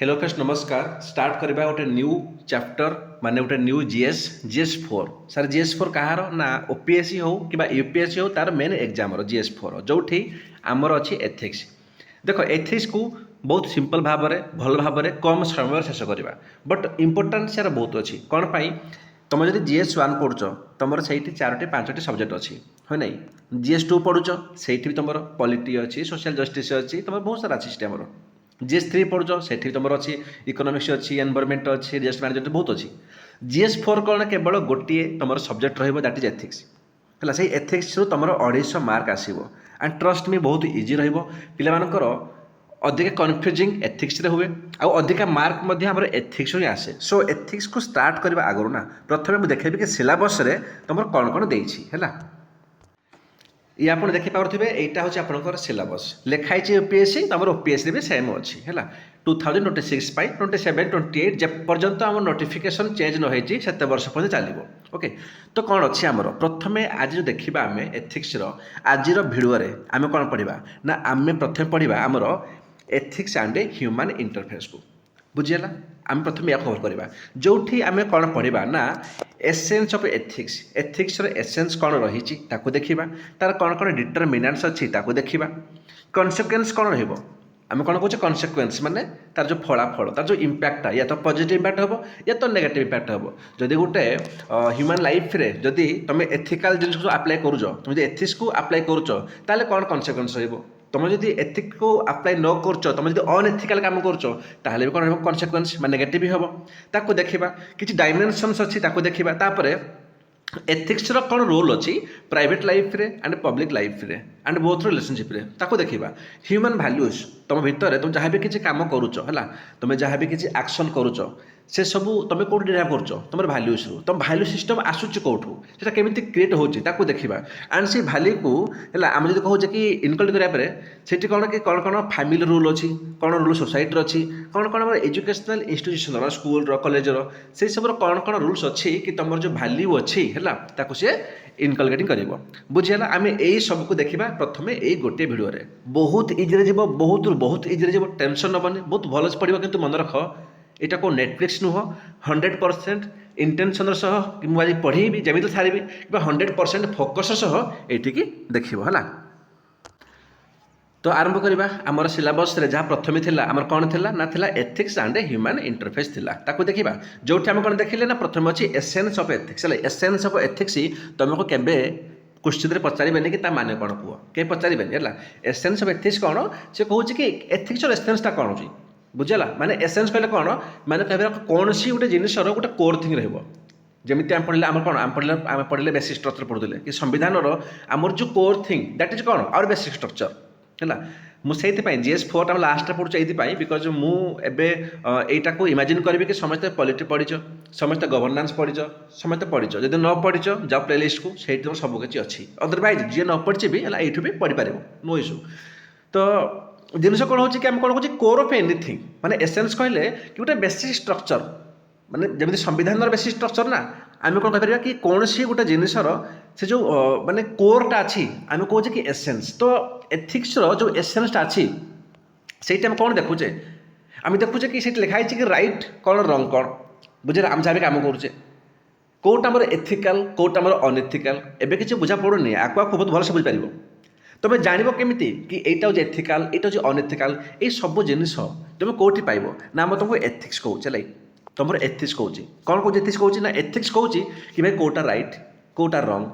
Hello friends नमस्कार। Start करबा गोटे न्यू चैप्टर माने गोटे न्यू जीएस 4 सर जीएस 4 कहार ना ओपीएससी हो कि यूपीएससी हो तार मेन एग्जाम जीएस 4 जो आमर अच्छी एथिक्स। देख एथिक्स को बहुत सिंपल भाव में भल भाव में कम समय शेष करवा बट इम्पोर्टान्स यार बहुत अच्छी कौन पाई तुम जब जीएस 1 पढ़ुच तुम से 4-5टी सब्जेक्ट अच्छी है ना। जीएस 2 पढ़ुच से तुम पॉलिटी अच्छी सोशल जस्टिस अच्छी तुम बहुत सारा अच्छी आमर। जीएस 3 पढ़ुच से तुम अच्छी इकोनॉमिक्स अच्छी एनवायरमेंट अच्छी रिजल्ट मैनेजमेंट बहुत अच्छी। जीएस 4 कौन केवल गोटे तुम सब्जेक्ट रहित इज एथिक्स है से एथिक्स तुम 250 मार्क आसो एंड ट्रस्ट में बहुत इजी रहा अधिक कन्फ्यूजिंग एथिक्स हुए अधिका मार्क आम एथिक्स ही आसे। सो एथिक्स को स्टार्ट करने आगु ना प्रथम मुझे देखेबी कि सिलेबस रे तुम कौन कौन देछि है ये आप देखिपे यहाँ हूँ आपंकर सिलेबस लिखाई यूपीएससी तुम ओपीएससी भी सेम अच्छी है 2026 27 28 जेपर्यंत आम नोटिफिकेशन चेंज नई से वर्ष पर्यटन चलो। ओके तो कौन अच्छी आमर प्रथम आज जो देखा आम एथिक्स आज भिडियो आम कौन पढ़ा ना आम प्रथम पढ़ा आमर एथिक्स एंड ह्यूमन इंटरफेस को बुझीगला। आम प्रथम या कवर करवा जो आम कौन पढ़ा ना essence of ethics ethics essence कौन रही देखा तार कौन कौन डिटरमिनेंट्स अच्छी देखा कन्सिक्वेंस कौन रही आम कौन कहे कन्सिक्वेंस माने तार जो फलाफल तार जो इम्पैक्ट या तो पॉजिटिव इम्पैक्ट हम या तो नेगेटिव इम्पैक्ट हम जदि गोटे ह्यूमन लाइफ रे जदि तुम एथिकल जिन अप्लाई करुच तुम एथिक्स को अप्लाई करुच ताले कौन कन्सिक्वेंस रही तुम जब एथिक को अप्लाई न कर तुम जब अनएथिकल काम कर भी कौन कन्सिक्वेंस नेगेटिव हम ताको देखा कि डायमेंशन्स अच्छी देखा तापर एथिक्स कौन रोल अच्छी प्राइवेट लाइफ रे एंड पब्लिक लाइफ रे एंड बोथ रिलेशनशिप रे ताको देखा ह्यूमन वैल्यूज तुम भितर तुम जहाँ भी किसी काम करुच है तुम जहाँ भी किसी एक्शन करुच से सब तुम कौट डिराइव कर तुम वैल्यूज तुम वैल्यू सिस्टम आसूँ कौटू से केमी क्रिएट होची देखा एंड से वैल्यू को है आम जो कहे कि इनकल्ट कराया से कौन कि कौन कौन फैमिली रूल अच्छी कौन रूल सोसाइटी अच्छी कौन कौन एजुकेशनल इंस्टीट्यूशन कॉलेज कॉलेजर से सब कौन कौन रूल्स अच्छी कि तुम जो वैल्यू अच्छी है सी इनकलकेटिंग कर बुझीगला। आम यही सबको देखा प्रथम यही गोटे भिडियो बहुत इजी जीव बहुत इजी जीव टेंशन नबनी बहुत भल पड़ो कि मन रख यहाँ को नेटफ्लिक्स नुह 100% इंटेंशन सह मुझे पढ़ी जमी सारी कि 100% फोकस सह ये देख है। तो आरंभ करवा आमर सिलेबस रे जहाँ प्रथम थिला आमर कौन थिला ना थिला एथिक्स एंड ह्यूमन इंटरफेस थिला ताको देखिबा जोठी आम कौन देखिले ना प्रथम अच्छी essence of ethics essence of ethics तुमको केबे क्वेश्चन पचारे कि माने कौन कह कहीं पचारे है एसेंस ऑफ एथिक्स कौन से कहूँ कि एथिक्स एसेंसटा कौन हो बुझेगा माने एसेंस कहले कौन माने कह कौन सी गोटे जिनसर गोटे कोर थिंग रही जमी आम पढ़ले आम कौन आम पढ़ले बेसिक स्ट्रक्चर पढ़ुले कि संविधान आमर जो कोर थिंग दैट इज कौन आवर बेसिक स्ट्रक्चर है मुझे जीएस 4 लास्ट पढ़ुचे ये बिकज मुझे को इमेजिन करी कि समस्त पॉलिटी पढ़ीच समस्त गवर्नान्स पढ़ीच समस्त पढ़ीच जब न पढ़ीच जाओ प्लेलिस्ट को से सबकि अच्छी अदरवाइज जी न पढ़ी भी है ये भी पढ़ी पार नो इश्यू। तो जिनस कौन हो कौन कहे कोर ऑफ एनीथिंग माने एसेंस कहले कि गोटे बेसिक स्ट्रक्चर माने जमी संविधान बेसिक स्ट्रक्चर ना आम कौन कह कि कौन सी गोटे जिनसर से जो माने कोरटा अच्छी आम कहे कि एसेंस। तो एथिक्स जो एसेंसटा अच्छी से कौन देखुचे आम देखुचे कि से लिखाई कि राइट कौन रंग कौन बुझे आम जहाँ भी कम करुचे कौटा मोर एथिकल कौटा मोर अनएथिकल एवं किसी बुझा पड़ूनी आपको बहुत भलसे बुझीपार तुम जान केमी कि यहाँ हूँ एथिकल यहाँ हूँ अनएथिकल ये सब जिनिस तुम कौटी पाइब ना आम तुमको एथिक्स कहूँ लाइक तुम एथिक्स कहूँ कौन कौन एथिक्स कहूँ ना एथिक्स कहूँ कि भाई कौटा राइट कौटा रंग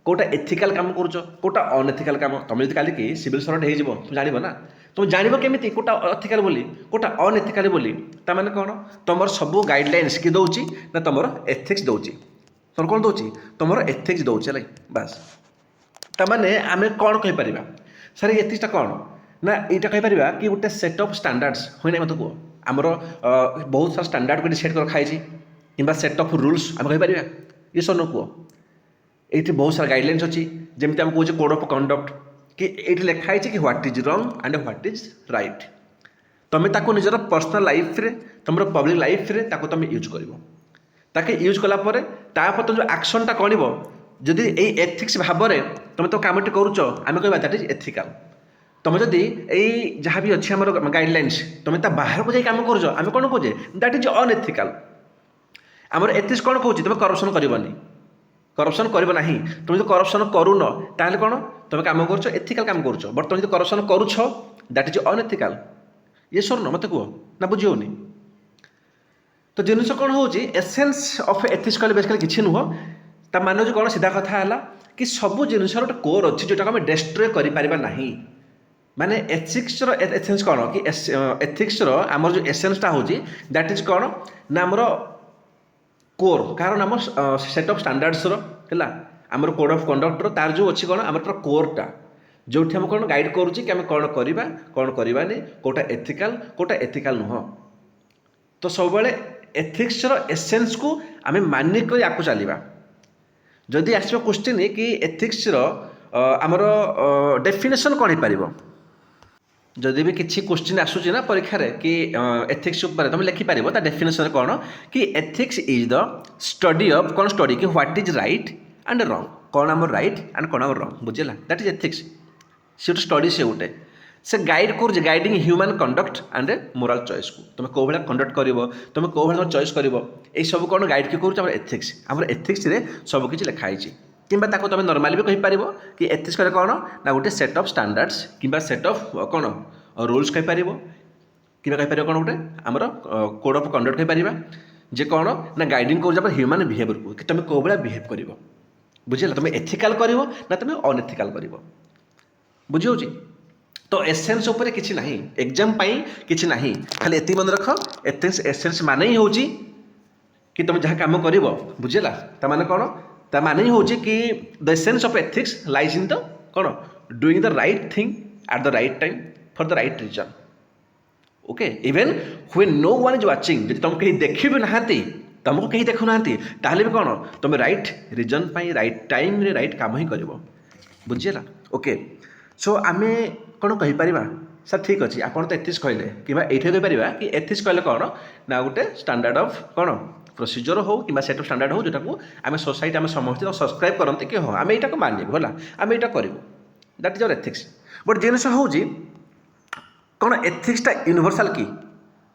कौटा एथिकल काम करुच कौटा अनएथिकल काम तुम जब कल की सिविल सर्वेंट हो तुम जान ना तुम जान केमी कौटा एथिकल बोली कौटा अनएथिकल बोली ताने कौन तुम सब गाइडलाइंस कि दौची ना तुम एथिक्स दौची तुम कौन दौची तुम एथिक्स दौचे लाइक बास ताने आम कौन कहीपर सर एथिक्सटा कौन ना यहाँ कहीपर कि गोटे सेट ऑफ स्टैंडर्ड्स हुए ना मत कह आमर बहुत सारा स्टैंडर्ड को सेट कर खाई कि सेट ऑफ रूल्स आम कहीपर ये सब न कह ये बहुत सारा गाइडलाइंस अच्छी जमी आम कहे कोड ऑफ कंडक्ट कि ये लिखाई कि व्हाट इज रंग एंड व्हाट इज राइट तुम्हें ताको निजर पर्सनल लाइफ रे तुम पब्लिक लाइफ रे ताको तुम यूज कर यूज कलापर तुम जो एक्शनटा कर जदि ये एथिक्स भाव में तुम तो कमटी करुच आम कह दैट इज एथिकल तुम जदि जहाँ भी अच्छे आम गाइडलाइंस तुम ता बाहर को काम कर आम कौन कहे दैट इज अनएथिकल आमर एथिक्स कौन कौन तुम करप्शन करनी करप्शन कर ना तुम जो करप्शन करून ताहले कौन तुम काम कर एथिकल काम कर बट तुम जो करप्शन करुछ दैट इज अनएथिकल ये स्वर्ण मत कह ना बुझी होनी तो जिनस कौन हो एसेंस ऑफ एथिक्स कहले बेसिकली किसी नुह ता मान जो कौन सीधा कथा है कि सब जिनस गोटे कोर अच्छी जोटा आम डेस्ट्रय कर माने एथिक्स एसेंस कौन कि एथिक्स आमर जो एसेंसटा हूँ दैट इज कौन ना आमर कोर कारण आम सेट ऑफ स्टैंडर्ड्स है आमर कोड ऑफ कंडक्टर तार जो अच्छी कौन आम कोरटा जो आम कौन गाइड करुच्ची कि आम कौन करवा कौन करवानी कौटा एथिकल नुह तो सब एथिक्स एसेंस को आम मानिक आपको चलवा जदि आस क्वेश्चन कि एथिक्स आमर डेफिनेशन कौन हो पार जदि भी किसी क्वेश्चन आसूची ना परीक्षा कि एथिक्स तुम लिखिपार ता डेफिनेशन कौन कि ethics is the study of कौन स्टडी कि what is right and wrong कौन आम राइट एंड कौन आम रॉन्ग बुझेगा दैट इज एथिक्स से गोटे स्टडी से गोटे से गाइड कर guiding human conduct and morale choice को तुम कौ भाया कंडक्ट कर तुम कौ भाया चॉइस कर सब कौन गाइड किए कर एथिक्स आम एथिक्स सबकि लिखाई कि तुम नॉर्मली भी कहीपर कि एथिक्स कहले कौन ना गोटे सेट ऑफ स्टैंडर्ड्स कि सेट ऑफ कौन रूल्स कहीपर कि कहीपर कौन गोटे आमर कोड ऑफ कंडक्ट कहीपर जे कौन ना गाइडिंग कर ह्यूमन बिहेवियर को कि तुम कौ भाया बिहेव कर बुझे तुम एथिकल कर ना तुम अनएथिकल कर बुझी तो एसेंस उपर किसी ना एग्जाम किसी ना खाली एति मन रख एसेंस मान ही हूँ कि तुम जहाँ कम कर बुझेगा ताने कौन ता माने ही हूँ कि the essence of ethics lies in the कौन doing the right thing at the right time for the right reason okay even when no one is watching जब तुम कहीं देखी भी ना तुमको कहीं देखु ना ताहले भी कौन तुम राइट रीजन राइट टाइम रे राइट काम ही कर बुझेगा ओके सो आम कौन कहीपर सर ठीक अच्छे आपड़ तो एथिक्स कहले कि ये कहीपर कि एथिक्स कहले कौन ना गोटे स्टैंडर्ड ऑफ कौन प्रोसीजर हो कि सेट ऑफ स्टैंडर्ड हो जोटा आम सोसाइटी आम समस्त सब्सक्राइब करते कि हाँ आम यहाँ मानबू है आम यहाँ करूँ that is our ethics but जिनस हूँ कौन एथिक्सटा यूनिवर्सल कि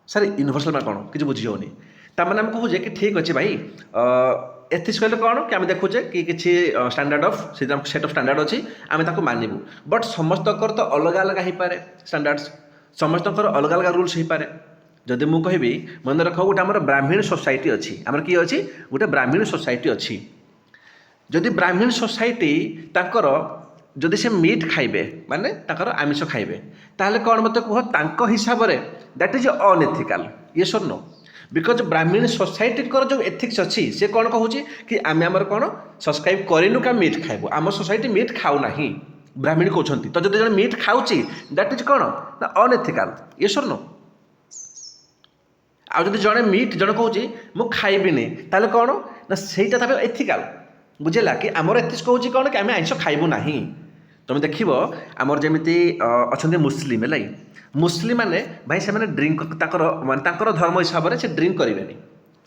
सर यूनिवर्सल मैं कौन कि बुझी होनी ताने आम कहूँ कि ठीक अच्छे भाई एथिक्स कहले कौन कि आम देखुचे कि किसी standard of set of standard अच्छी आम ताको मानबू बट समस्त तो अलग अलग हो पाए स्टैंडर्ड्स समस्त अलग अलग रूल्स हो पाए जदि मु कहि मन रख गोटे आम ब्राह्मण सोसाइटी अच्छी आमर किए अच्छी गोटे ब्राह्मण सोसाइटी अच्छी जदि ब्राह्मण सोसाइटी ताकर जदि से मीट खाइबे माने ताकर आमिष खाइबे ताहले कौन मत कह तांको हिसाब से दैट इज अनएथिकल ये सर नो बिकज ब्राह्मण सोसाइटी जो एथिक्स अच्छी से कौन कहूँ कि आम आमर कौन सब्सक्राइब करूँ क्या मीट खाइबू आम सोसाइटी मीट खाऊ ना ब्राह्मण कहते तो जब जन मीट खाऊँच दैट इज कौन ना अनएथिकल ये सर नो आउ जब जड़े मीट जन कहे मु खाइबिनी ताले कौन ना सहीटा तब एथिकल बुझेगा कि आमर एथिक्स कहूँ कौन कि आम आइंष खाइबू ना तुम देख आमर जमी अच्छा मुस्लिम है मुस्लिम मैंने भाई से ड्रिंक मानते धर्म हिसाब से ड्रिंक करेंगे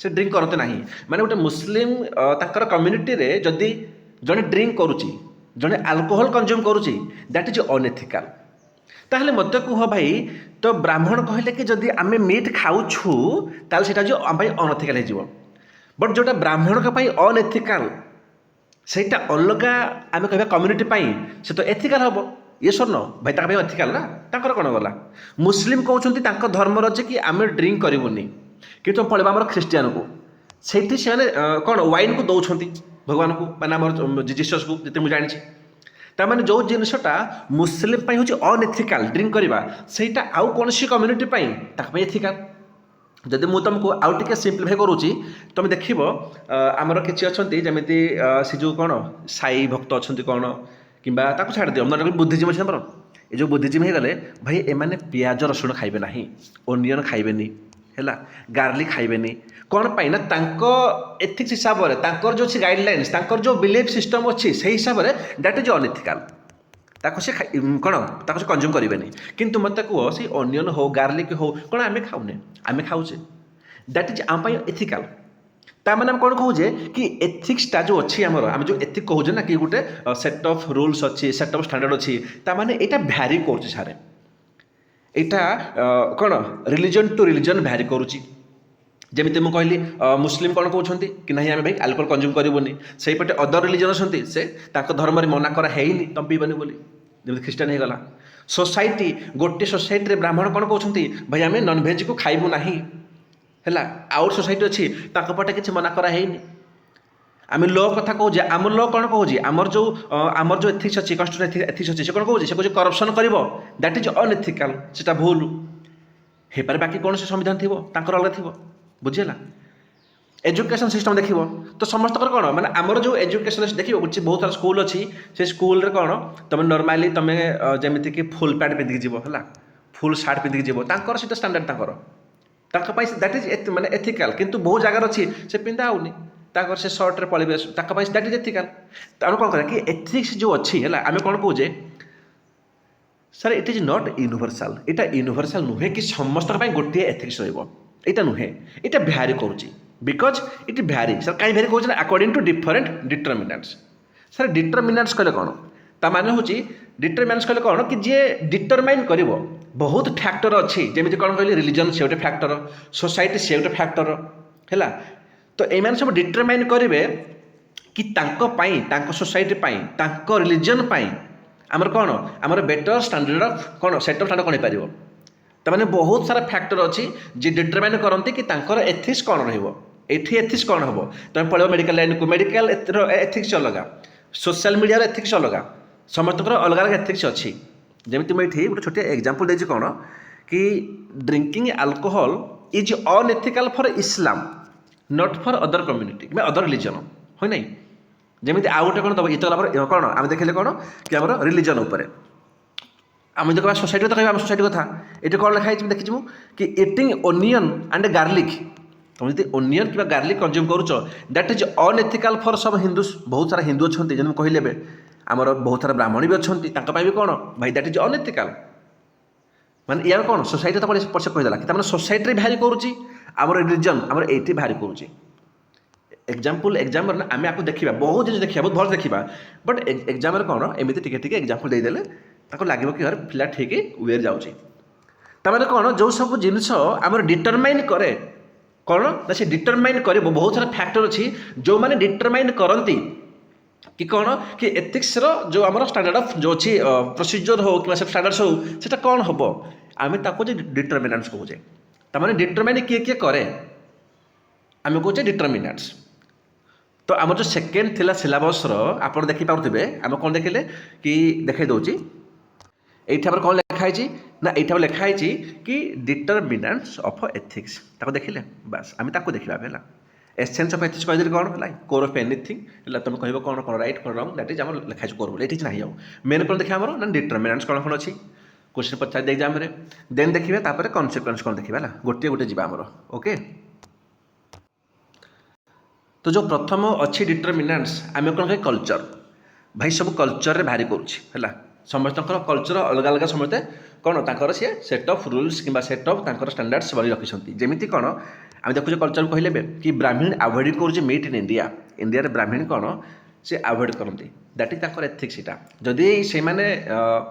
से ड्रिंक करते ना माने गोटे मुस्लिम तर कम्युनिटी रे जदि जड़े ड्रिंक करुच्ची जड़े आल्कोहल कंज्यूम करुच्ची दैट इज अनएथिकल ताहले मत कह भाई तो ब्राह्मण कहले कि जदि आम मीट खाऊछु ताल सेटा जो आम अनएथिकल हो बट जोटा ब्राह्मण अनएथिकल सेटा अलग आम कह कम्युनिटी से तो एथिकल हम ये सर न भाई तक एथिकल ना ताकर कौन गला मुस्लिम कहते धर्म अच्छे कि आम ड्रिंक करूनी कि तुम पड़े आम ख्रीस्टियान को से कौन वाइन को दौरान भगवान को माने आम जीसस को जिते मुझे जानी तार जो जिनसटा मुस्लिम हूँ अनएथिकल ड्रिंक करवा सहीटा आउ कौन सी कम्युनिटी एथिकल जदि मुझे तुमको आउ टे सिंप्लीफाई करुँची तुम देख आमर किसी अच्छा जमी से जो कौन साई भक्त अच्छा कौन कि छाड़ दियो बुद्धिजीम अच्छे आमर ये जो बुद्धिजीम हो गले भाई एमाने पियाज रसुण खाइबे ना ओनियन खाइबेनी है गार्लिक खाइबेनी कौन पाई ना तांको एथिक्स हिसाब से जो गाइडलाइंस जो बिलीफ सिस्टम अच्छी से हिसाब से दैट इज अनएथिकल ताको से कौन ताको से कंज्यूम करेंगे किंतु मत कह से ओनियन हो गार्लिक हो कौन आम खाऊने आम खाऊे दैट इज आम एथिकल ताମାନେ ଆମେ କ'ଣ କହୁଛେ କି ଏଥିକ୍ସଟା ଯେଉଁ ଅଛି ଆମର ଆମେ ଯେଉଁ ଏଥିକ୍ କହୁଛେ ନା କି ଗୋଟେ ସେଟ୍ ଅଫ୍ ରୁଲ୍ସ ଅଛି ସେଟ୍ ଅଫ୍ ଷ୍ଟାଣ୍ଡାର୍ଡ଼ ଅଛି ତାମାନେ ଏଇଟା ଭ୍ୟାରି କରୁଛି ସାରେ ଏଇଟା କ'ଣ ରିଲିଜନ୍ ଟୁ ରିଲିଜନ୍ ଭ୍ୟାରି କରୁଛି ଯେମିତି ମୁଁ କହିଲି ମୁସଲିମ କ'ଣ କହୁଛନ୍ତି କି ନାହିଁ ଆମେ ଭାଇ ଆଲକୋହଲ କନଜ୍ୟୁମ୍ କରିବୁନି ସେଇପଟେ ଅଦର ରିଲିଜନ୍ ଅଛନ୍ତି ସେ ତାଙ୍କ ଧର୍ମରେ ମନା କରା ହେଇନି ତମେ ପିଇବନି ବୋଲି ଯେମିତି ଖ୍ରୀଷ୍ଟିଆନ ହେଇଗଲା सोसाइटी गोटे सोसाइटी ब्राह्मण कौन कहते भाई आम नॉनभेज को खाइबु नहीं है आउट सोसाइटी अच्छी पटे किसी मना कराई आम ल कथा कहे आम ल कौन कहे आमर जो एथिक्स अच्छी कन्स्टिट्यूशन एथिक्स अच्छी कौन कहे कहे करप्शन कर दैट इज अनएथिकल से भूल हो पारे बाकी कौन से संविधान थी अलग थी बुझीगला एजुकेशन सिस्टम देख तो समस्त कौन माने आमर जो एजुकेशन देख बहुत सारा स्कूल अच्छी से स्कूल रे कौन तुम नॉर्मली तुम जमीती कि फुल पैंट पिंधिक जीव है फुल सार्ट पिंधिक जीव से स्टैंडर्ड दैट इज माने एथिकल किंतु बहुत जगह अच्छी से पिंधा आउनी से सर्ट रे पड़े दैट इज एथिकल तो आम कौन करा कि एथिक्स जो अच्छी है आम कौन कहे sir it is not universal यहाँ यूनिवर्सल नुहे कि समस्त गोटे एथिक्स रहा नुहे यहाँ भ्यारी करुच्ची बिकज इट भ्यारी सर कहीं भ्यारी कौन according to different determinants sir determinants कहले कौन ता माने हूँ डिटरमिनेंट्स कहले कौन कि जी डिटरमाइन कर बहुत फैक्टर अच्छी जमी कौन कहली रिलीजन से गोटे फैक्टर सोसाइटी से गोटे फैक्टर है तो ये सब डिटरमाइन करेंगे कि सोसाइटी रिलीजन आमर कौन आमर बेटर स्टैंडर्ड ऑफ कौन सेट ऑफ स्टैंडर्ड कौन हो पार तमाने बहुत सारा फैक्टर अच्छी जी डिटरमाइन करती कि एथिक्स कौन रही एथिक्स कौन हम तुम पढ़ो मेडिकल लाइन को मेडिकल एथिक्स अलग सोशल मीडिया एथिक्स अलग समस्त अलग अलग एथिक्स अच्छी जमी मुझे गोटे छोटे एग्जांपल देती कौन कि drinking alcohol is unethical for Islam not for other community other religion है ना जमी आउ गोटे कौन दब ये कौन आम देखिले कौन कि आम रिलीजन उपर आम जो सोसाइटी तो कह सोसाइटी कथा ये कौन लिखाई देखी कि इटिंग ओनियन एंड गार्लिक तुम जो ओनियन कि गार्लिक कंज्यूम करुच दैट इज अनएथिकल फॉर सब हिंदूस बहुत सारा हिंदू अच्छा जब कहले आमर बहुत सारा ब्राह्मण भी अच्छा भी कौन भाई दैट इज अनएथिकल माने यार कौन सोसाइटी तो पछे कहीदेला कि सोसाइटी भ्यारी करुच्ची आम रिलीजन आम ये भ्यारी करुच्ची एग्जाम्पल एग्जाम ना आम आपको देखा बहुत जिन देखा बहुत भल देखा बट एग्जाम कौन एमती टे एग्जाम्पल देदेले लगे कि यार पिला ठीक वे जाऊँगी तमें कौन जो सब जिनस आम डिटरमाइन करे कौन ना से डिटरमाइन कर बहुत सारा फैक्टर अच्छी जो मैंने डिटरमाइन करती कि कौन कि एथिक्स जो आम स्टैंडर्ड ऑफ जो अच्छी प्रोसीजर हो कि स्टैंडर्ड्स हो सेटा कौन हम आम डिटरमिनेंट्स कहे तमें डिटरमाइन किए किए करे आम कहे डिटरमिनेंट्स तो आम जो सेकेंड थिला सिलेबस आप देखिपे आम कौन देखिले कि देखा दूसरी ये कौन लिखाई ना ये लिखाई कि डिटरमिनेंट्स ऑफ एथिक्स देखिले बास आम देखा है एसेंस ऑफ एथिक्स कहीदेली कौन है कोर ऑफ एनीथिंग है तुम कह कौन कौन राइट कौन रंग दैट इज आम लिखाई कोर बोले ये नहीं मेन कौन देखा आमर ना डिटरमिनेंट्स कौन कौन अच्छी क्वेश्चन पचार एग्जाम देन देखिए तापर कॉन्सिक्वेंस कौन देखिए है गोटे गोटे जी आमर ओके तो जो प्रथम अच्छी डिटरमिनेंट्स आम कौन कहे कल्चर भाई सब कल्चर भारी करुँच समस्त कल्चर अलग अलग समस्ते कौन तांकर सी सेट ऑफ रूल्स कि सेट ऑफ तांकर स्टैंडर्ड्स बनी रखिंट जमीती कौन आम देखुचे कल्चर कहले कि ब्राह्मण अवॉइड कर मीट इन इंडिया इंडिया ब्राह्मण कौन से अवॉइड करती दैट इज तांकर एथिक्स इटा जदि से माने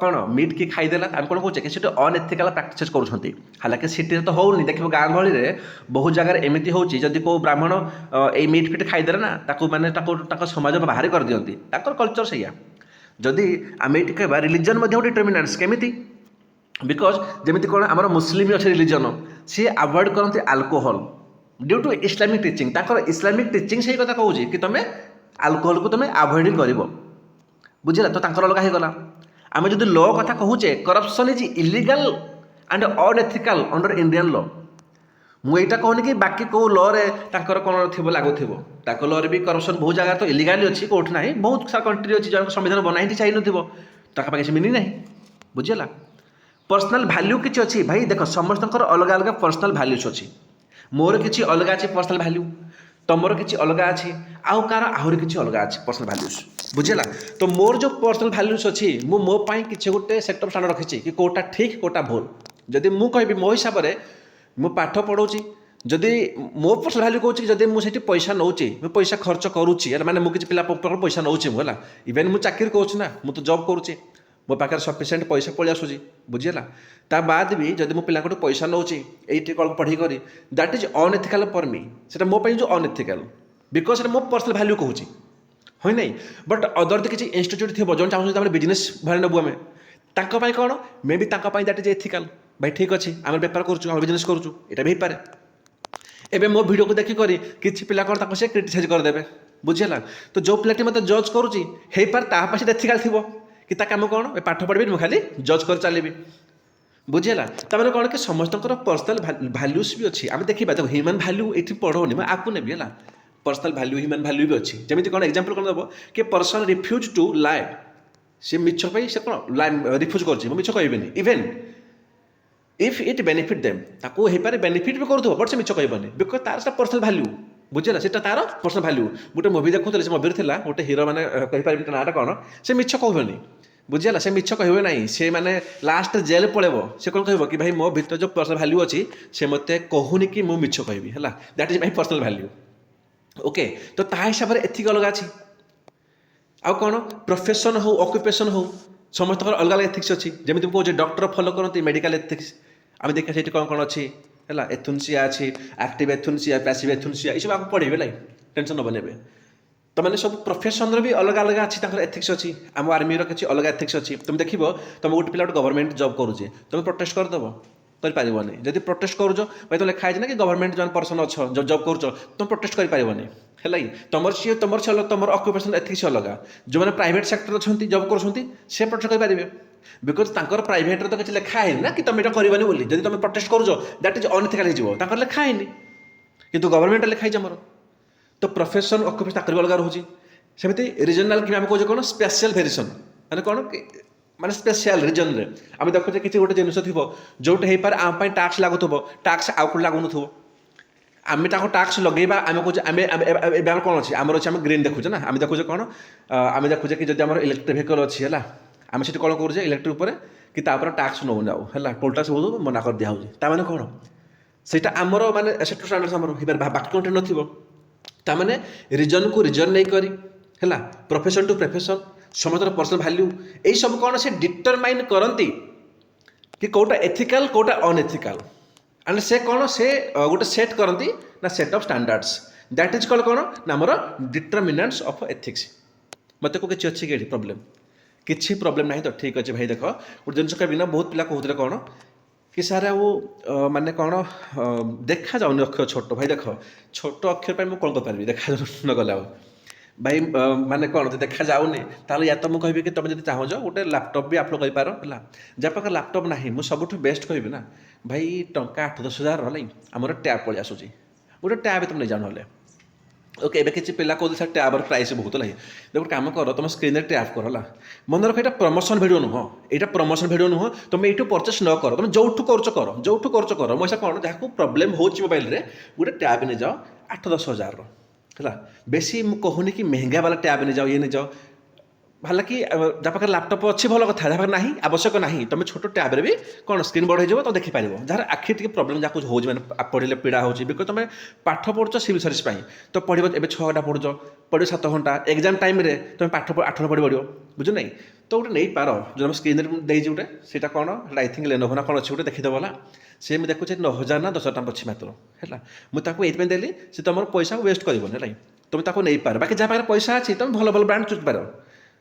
कौन मीट कि खाईदेला आम कौन कहे कि अनएथिकल प्रैक्टिस करुँच हालांकि सिटी तो होनी देखो गाँ गहली बहुत जगह एमती होती को ब्राह्मण ये मीट फिट खाईदेला ना माने समाज बाहर कर दिखती कल्चर से जदि आम ये कहवा रिलीजन डिटरमिनेंट्स केमिति बिकज जमीती कौन आम मुस्लिम अच्छे रिलीजन सी अवॉइड करते alcohol due to Islamic teaching Islamic teaching से कथा कहूँ कि तुम अल्कोहल को तुम अवॉइड कर बुझेगा तो अलग होगला आम जो ल कथा कहूचे corruption is illegal and unethical under Indian law मुझे कहूनी कि बाकी कौ लरे कौन थी लागू थो लरे भी करप्शन बहुत जगह तो इलीगाली अच्छी कौट ना बहुत सारा कंट्री अच्छी जो संविधान बनाई चाहिए नथिबो किसी मिनी ना बुझेगा पर्सनाल भैल्यू किसी अच्छी भाई देख समस्त अलग अलग पर्सनाल भैल्यूज अच्छी मोर किसी अलग अच्छी पर्सनाल भैल्यू तुमर किसी अलग अच्छी आउ कार आहरी किसी अलग अच्छी पर्सनाल भैल्यूज बुझेगा तो मोर जो पर्सनाल भैल्यूज अच्छी मु मो पाई किसी गोटे सेट ऑफ स्टैंडर्ड रखी कि कोटा ठीक कोटा भूल जदि मु कहबी मो हिसाब से मु पाठ पढ़ाऊँगी जदि मो पर्सनल भैल्यू कहूँ कि जब मुझे पैसा नौचे पैसा खर्च करुच्ची माने मुझे पिला पैसा नौचे मुझे इवेन मुझे चाकरी करुच्ची ना मुझे तो जॉब करुच्ची मो पाखे सफिसीयंट पैसा पलि आसूँ बुझीगला ता बाद भी जब मो पिला पैसा नौचे ये कल पढ़ी कर that is unethical for me से मो जो अनएथिकल बिकज मो पर्सनल भैल्यू कहूँ है नहीं बट अदर तो किसी इंस्टीट्यूट थी जो चाहूँ बिजनेस भाई नबू आम तांपाई कौन may be that is ethical भाई ठीक अच्छे आम बेपार करुँ बिजनेस करुँ यहाँ भी पारे एबे मो वीडियो को देखिक किसी पिला कौन से क्रिटिसाइज करदे बुझीगला तो जो पिलाटी मत जज करुच्ची पास एथिकल थी कि कम कौन पाठ पढ़ी मुझे खाली जज कर चलि बुझीगला तमें कौन कि समस्त पर्सनाल भैल्यूज भी अच्छी आम देखा देखो ह्यूमन भैल्यू ये पढ़ोनी मैं आपको नेबी है पर्सनाल भैल्यू ह्यूमन भैल्यू भी अच्छी जमी कौन एग्जांपल कौन दब कि पर्सन रिफ्यूज टू लाए सी मिछ से कौन ला रिफ्यूज कर मिछ कहबेनि even if it benefit them ताको हे पारे बेनिफिट भी करूथो बट से मिछ कहबनी बिकज तार से पर्सनल भैल्यू बुझेला सेटा तार पर्सनल भैल्यू गोटे मुवी देखुले से मुवी थिला गोटे हीरो माने कहि पारिबे नाटा कौन से मिछ कहबनी बुझेला से मिछ कहबे नहीं से माने लास्ट जेल पळेबो से कौन कहबो कि भाई मो भीतर जो पर्सनल भैल्यू अच्छी से मते कहूनी कि मु मिछ कहबी हैला that is my personal value okay तो ता हिसाब से एथिक अलग अच्छी आउ कौन प्रोफेशन हो ऑक्युपेशन हो समस्त अलग अलग एथिक्स अच्छी जमी तुम कहे डॉक्टर फॉलो करते मेडिकल एथिक्स आम देखा से कौन कौन अच्छी है एथुनसिया अच्छी एक्टिव एथुनसिया पैसिव एथुनसिया ये सब आपको पढ़े ना टेंशन नबे नेबे तो मैंने सब प्रोफेशन भी अलग अलग अच्छी एथिक्स अच्छी आम आर्मी किसी अलग एथिक्स अच्छी तुम देख तुम गोटे पिला गवर्नमेंट जॉब करुचे तुम प्रोटेस्ट करदेव करपारनि जब प्रोटेस्ट करुच भाई तो लिखाई ना कि गवर्नमेंट जो पर्सन अच्छ जॉब करुच तुम प्रोटेस्ट करपारनि है तुम सी तुम तुम ऑक्युपेशन एथिक्स अलग जो मैंने प्राइवेट सेक्टर अच्छा जॉब कर प्रोटेस्ट करेंगे बिकज तांकर प्राइवेट तो किसी लिखा है ना कि तुम ये करनी बोली जब तुम प्रोटेस्ट करुच दैट इज अनएथिकल हो लिखाई कि गवर्नमेंट लिखाई आमर तो प्रोफेशन ऑक्युपेशन ताकर अलग रोचे सेमती रिजनल कि कहे कौन स्पेशल भेरिएशन माने कौन माने स्पेशल रिजन रे आम देखुचे किसी गोटे जिन थी जो आम टैक्स लगुव टैक्स आउ कौन लगुन आम टैक्स लगेबा आम कहे आम कौन अच्छे आम अच्छे आम ग्रीन देखुचे ना आम देखुचे कौन आम देखुचे कि जब आम इलेक्ट्रिक व्हीकल अच्छी है आम से कौन करुचे इलेक्ट्रिक उपर कि टैक्स नौ जाऊ है टोल टैक्स बहुत मना कर दिया ताने कौन सेटा आमर माने सेक्टर स्टैंडर्ड आमर बाकी कंट्री नथिबो ताने रिजन को रिजन नहीं करी है प्रोफेशन टू प्रोफेशन समस्त पर्सनल भैल्यू यही सब कौन से डिटरमाइन करती कि कौटा एथिकल कौटा अनएथिकल एंड से कौन से गोटे सेट करती ना set of standards that is called कौन ना आमर डिटरमिनेंट्स ऑफ एथिक्स मत को किसी अच्छी कि प्रॉब्लम किसी प्रॉब्लम नहीं तो ठीक अच्छे भाई देख गोटे जिन कहना बहुत पिला कहते कौन कि सार आ माने कौन देखा जाऊनि अक्षर छोट भाई देख छोट अक्षर पर मुझे कौन कर देखा न गला भाई माने कौन तो देखा जाऊनि ताले या तो मुझे कहि कि तुम जब चाहो गोटे लैपटॉप भी अपलोड कर है जहाँ पाखे लैपटॉप ना मुझे सब बेस्ट कहि ना भाई टंका 8-10 हजार आमर टैब पलि आसूँ गोटे टैब तुम नहीं जान ओके एबे किसी पिला कहते सर टैबर प्राइस बहुत है देखो काम कर तुम स्क्रीन टैप कर मन रख ये प्रमोशन भिडियो नुह यहाँ प्रमोशन भिडियो नुह तुम ये परचेस न कर तुम जो कर मैं कौन जहाँ प्रॉब्लम हो मोबाइल रे गोटे टैब नहीं जाओ 8-10 हजार है बेसी कहूनी कि महंगा वाला टैब नहीं जाओ ये नहीं जाओ हालांकि जहाँ पाखे लैपटॉप अच्छी भल कथा जहाँ ना आवश्यक ना तुम छोट टैब्रे भी कौन स्क्रीन बड़ हो तो देखिपार जार आखि टी प्रोब्लेम जहाँ हो पढ़े पीड़ा हो बिकज तुम पाठ पढ़ुच सिविल सर्विस तो पढ़ ए 6 घंटा पढ़ 7 घंटा एग्जाम टाइम तुम पाठ 8 घंटा पढ़ बुझु ना तो गोटे नहीं पार जो स्क्रीन देजी गोटे से कौन आई थिंक लेनोभो ना कौन अच्छे गोटे देखीदेव ना सी मुझे देखुचे 9,000 ना 10 टଙ୍କା अच्छी मात्र है मुझे ये देली सी तुम पैसा वेस्ट कर तुम नहीं पार बाकी जहाँ पाखे पैसा अच्छी तुम भल भल ब्रांड चुज पार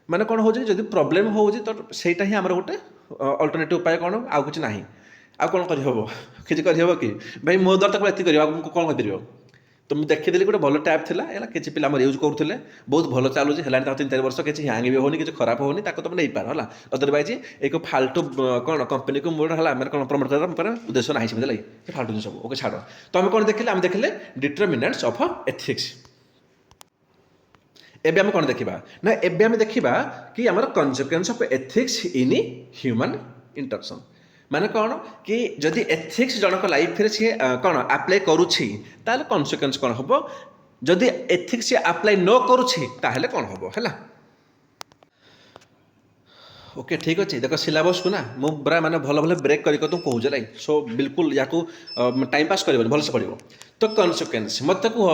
माने कौन हो प्रोब्लेम हो तो सहीटा ही आमर गोटे अल्टरनेटिव उपाय कौन आउ कि ना आउ कौन करहब कि करहब कि भाई मो द्वारा तक ये कौन कर तो मुझे देखीदेली गोटे भल टैब था है किसी पिला यूज करुले बहुत भल चलुची है 3-4 वर्ष किसी हैंग भी होनी किसी खराब होनी तुम नहीं पार है अदरवाइज एक फाल्तु कौन कंपनी को मोर है मैंने कौन प्रमोट कर उद्देश्य ना समझे फाल्तु जिन सब ओके छाड़ तो आम कौन देखिले आम देखिले डिटरमिनेंट्स ऑफ एथिक्स एबे हम कौन देखा ना एबे हम देखा कि आमर consequence of ethics in human interaction माने कौन कि जदि एथिक्स जनक लाइफ रे सी कौन अप्लाई करुछि ताले कन्सिक्वेंस कौन हम जदि एथिक्स अप्लाई न करुछि ताहले कौन हम है ओके ठीक अच्छे देख सिलेबस को ना मु पूरा माने भल भल ब्रेक कर तुम कहूँ लाइक सो बिल्कुल या टाइम पास कर भलसे पढ़ तो कन्सिक्वेन्स मत कह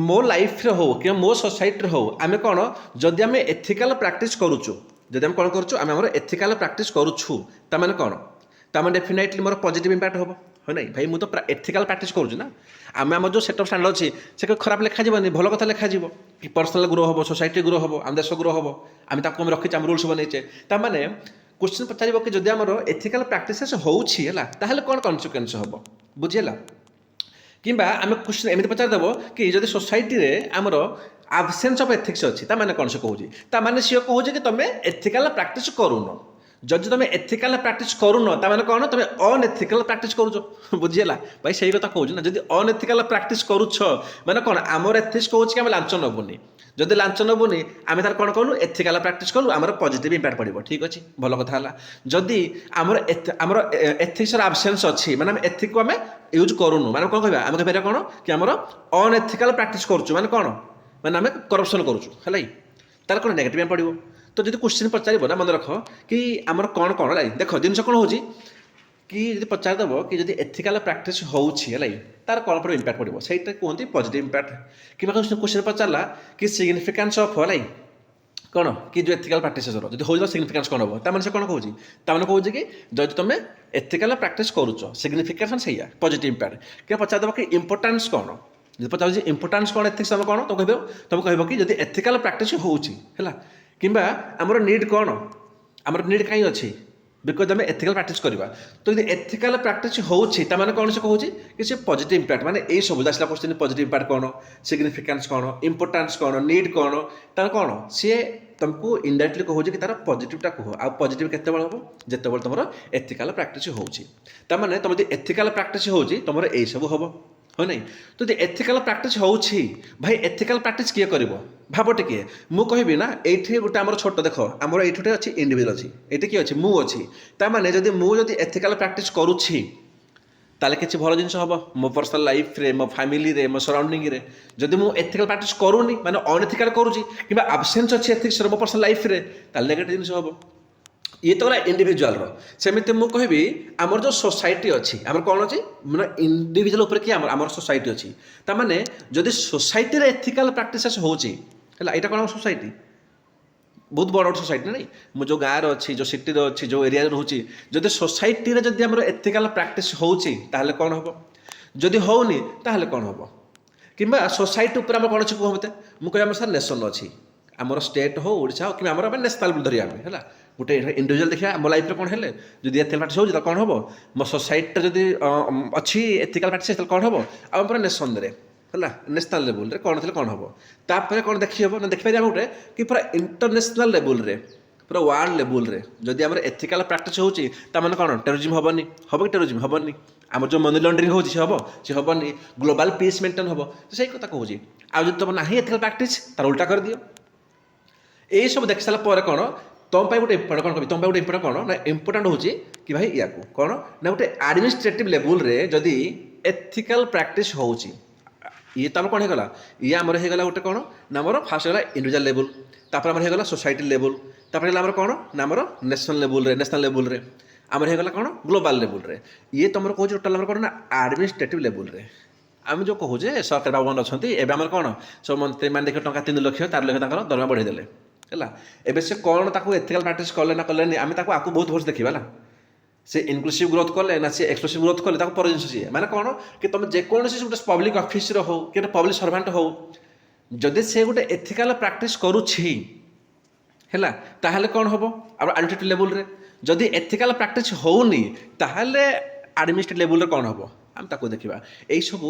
मो लाइफ रे हो कि मो सोसाइटी हो आम कौन जदि आम एथिकल प्रैक्टिस करुचु जदि आम कौन करुचु आम एथिकल प्रैक्टिस करुछु तामाने कौन तामाने डेफिनेटली मोर पॉजिटिव इंपैक्ट हो है ना भाई मुझे तो एथिकल प्रैक्टिस करुँ ना आम आम जो सेटअप स्टैंडर्ड अच्छी से खराब लिखा जानी भल कथा लिखा जी कि पर्सनाल ग्रो हम सोसाइटी ग्रो हम आम देश ग्रो हम आम ताको रखी आम रूल्स बनईचे ताने क्वेश्चन पचार कि जब आम एथिकल प्रैक्टिस होगा कौन कन्सिक्वेन्स हम बुझीला कि आम क्वेश्चन एमती पचारदेव कि जब सोसाइटी आमर आबसेन्स ऑफ एथिक्स अच्छी ताने कौन से कहूँ ताने सी कहूँ कि तुम एथिकल प्रैक्टिस करून जदि तुम एथिकल प्रैक्टिस करून ताने कौन तुम अनएथिकल प्रैक्टिस करुच बुझीला भाई सही कथा कहूँ ना जब अनएथिकल प्रैक्टिस करुछ माने कौन आमर एथिक्स कहूँ कि आम लांच नबुनी जदि लांच नबुनी आम तार कौन कलु एथिकल प्रैक्टिस कलु आमर पॉजिटिव इंपैक्ट पड़ो ठीक अच्छे भल कथा है जदि आमर एथिक्स आबसेन्स अच्छी माने एथिक को आम यूज करूनु माने कौन कहवा आम कह कौन कि आमर अनएथिकल प्रैक्टिस करुचु माने कौन माने आम करप्शन करुचु है तार कौन नेगेटिव पड़ो तो जब क्वेश्चन पचार ना मन रख कि आमर कौन कौन है देख जिन कौन हो कि जब पचारदेव कि जब एथिकल प्रैक्टिस होगी तार कौन पड़ो इंपैक्ट पड़ो से कहते पॉजिटिव इंपैक्ट कि क्वेश्चन पचारा कि सिग्निफिकेंस ऑफ है कौन कि जो एथिकल प्रैक्टिस जब हो सिग्निफिकेंस कौन हम ताने से कौन कहूँ ताने कहूँ कि जब तुम एथिकल प्रैक्टिस करुच सिग्निफिकेशन से पॉजिटिव इंपैक्ट कि पचारदेव कि इंपोर्टेंस कौन जब पचार इंपोर्टेंस कौन एथिक्स तुम कौन तुम कह कि जब एथिकल प्रैक्टिस होगा कि आमर नीड कौन आमर नीड कहीं अच्छी बिकज आम एथिकल प्रैक्टिस करवा तो यदि एथिकल प्रैक्टिस होने कौन से कहूँ कि से पॉजिटिव इंपैक्ट माने यही सब आसला क्वेश्चन पॉजिटिव इंपैक्ट कौन सिग्निफिकेंस कौन इंपोर्टेंस कौन नीड कौन तार कौन सी तुमको इनडायरेक्टली कहूँ कि तार पॉजिटिवटा कह आ पॉजिटिव केत हम जिते तुम एथिकल प्रैक्टिस होने तुम जो एथिकल प्रैक्टिस हो तुम यही सब हम है नहीं तो ये एथिकल प्रैक्टिस हो भाई एथिकल प्रैक्टिस किए कर भाव टे मुझे ना ये गोटे आम छोट देख आमर ये अच्छी इंडिविजुअल अच्छी ये किए अच्छी मु अच्छी ताने जब मुझे एथिकल प्रैक्टिस करुच्छी ताले किसी भल जिन हम मो पर्सनल लाइफ रे मो फैमिली रे मो सराउंडिंग रे जब मुझे एथिकल प्रैक्टिस करूनी माने अनएथिकल करुँची कि आबसेन्स अच्छी एथिक्स मो पर्सनल लाइफ रे ताले नेगेटिव जिन हम ये तो गला इंडिविजुअल सेमती मुझे कहबी आमर जो सोसाइटी अच्छी आमर कौन अच्छी मैंने इंडिविजुअल उपर कि आमर सोसाइटी अच्छी ताने जदि सोसाइटी रे एथिकल प्रैक्टिस होची यहाँ कौन सोसाइटी बहुत बड़ सोसाइटी नहीं मु जो गाँव अच्छी जो सिटी अच्छी जो एरिया रोचे जदि सोसाइटी रे जदि आमर एथिकल प्रैक्टिस होची ताहले कौन हम जदि होनी ताहले कौन हम कि सोसाइटी उपर आम कौन अच्छी कह मत मुझे आम सर नेशन अच्छी आमर स्टेट हो ओडिशा हो कि आमर नेशनल धरिया है गोटे इंडिविजुअल देखा मो लाइफ कौन है जब एथिकल प्रैक्टिस हो कौन हम मो सोसाइटी जब अच्छी एथिकल प्रैक्टिस कौन हम आम पूरा नेशन रे है नेशनल लेवल रे कौन थे कौन हम तापर कौन देखी हम ना देखिपारे गोटे कि पूरा इंटरनेशनल लेवल रे पूरा वर्ल्ड लेवल रे जदि आम एथिकल प्रैक्टिस होची ताମାନେ कौन टेररिज्म हेनी हम कि टेररिज्म हेनी आम जो मनी लंडरिंग हो हेनी ग्लोबल पीस मेंटेन हम से कथा कहूँ आज तुम ना एथिकल प्रैक्टिस तार उल्टा कर दियो यही सब देख सारा कौन तुम गोटे इम्पोर्टेंट कौन कह तुम गोटे इम्पोर्टेंट कौन ना इम्पोर्टेंट हो कि भाई या कौन ना गोटे एडमिनिस्ट्रेटिव लेवल रे जदि एथिकल प्रैक्टिस हो ये तो कौन होगा ये आमर होगा गोटे कौन ना आमर फास्ट होगा इंडिविजुअल लेवल तापर आमर होगा सोसाइटी लेवल तापर आमर कौन ना आमर नेशनल लेवल रे आमर होगा कौन ग्लोबल लेवल रे ये तुम कह टोटाल आमर कौन ना एडमिनिस्ट्रेटिव लेवल रे आम जो कहूजे सरकार बाबू अच्छा एवं आम कौन सब मंत्री मैंने देख टका 3 लाख 4 लाख दरमा बढ़ेदेले है एवं से कौन ताको एथिकल प्रैक्टिस कले ना कले आम आपको बहुत भरोसे देखा ना से इनक्लूसिव ग्रोथ कले ना से एक्सक्लूसिव ग्रोथ कले पर जिन सी माने कौन कि तुम जेकोसी गोटे पब्लिक ऑफिस हो कि पब्लिक सर्वेंट हो जदि से गोटे एथिकल प्रैक्टिस करुछि है ताहले कौन हम एडमिनिस्ट्रेटिव लेवल रे जदि एथिकल प्रैक्टिस होनी ताहले एडमिनिस्ट्रेटिव लेवल रे कौन हम आम ताको देखा यही सब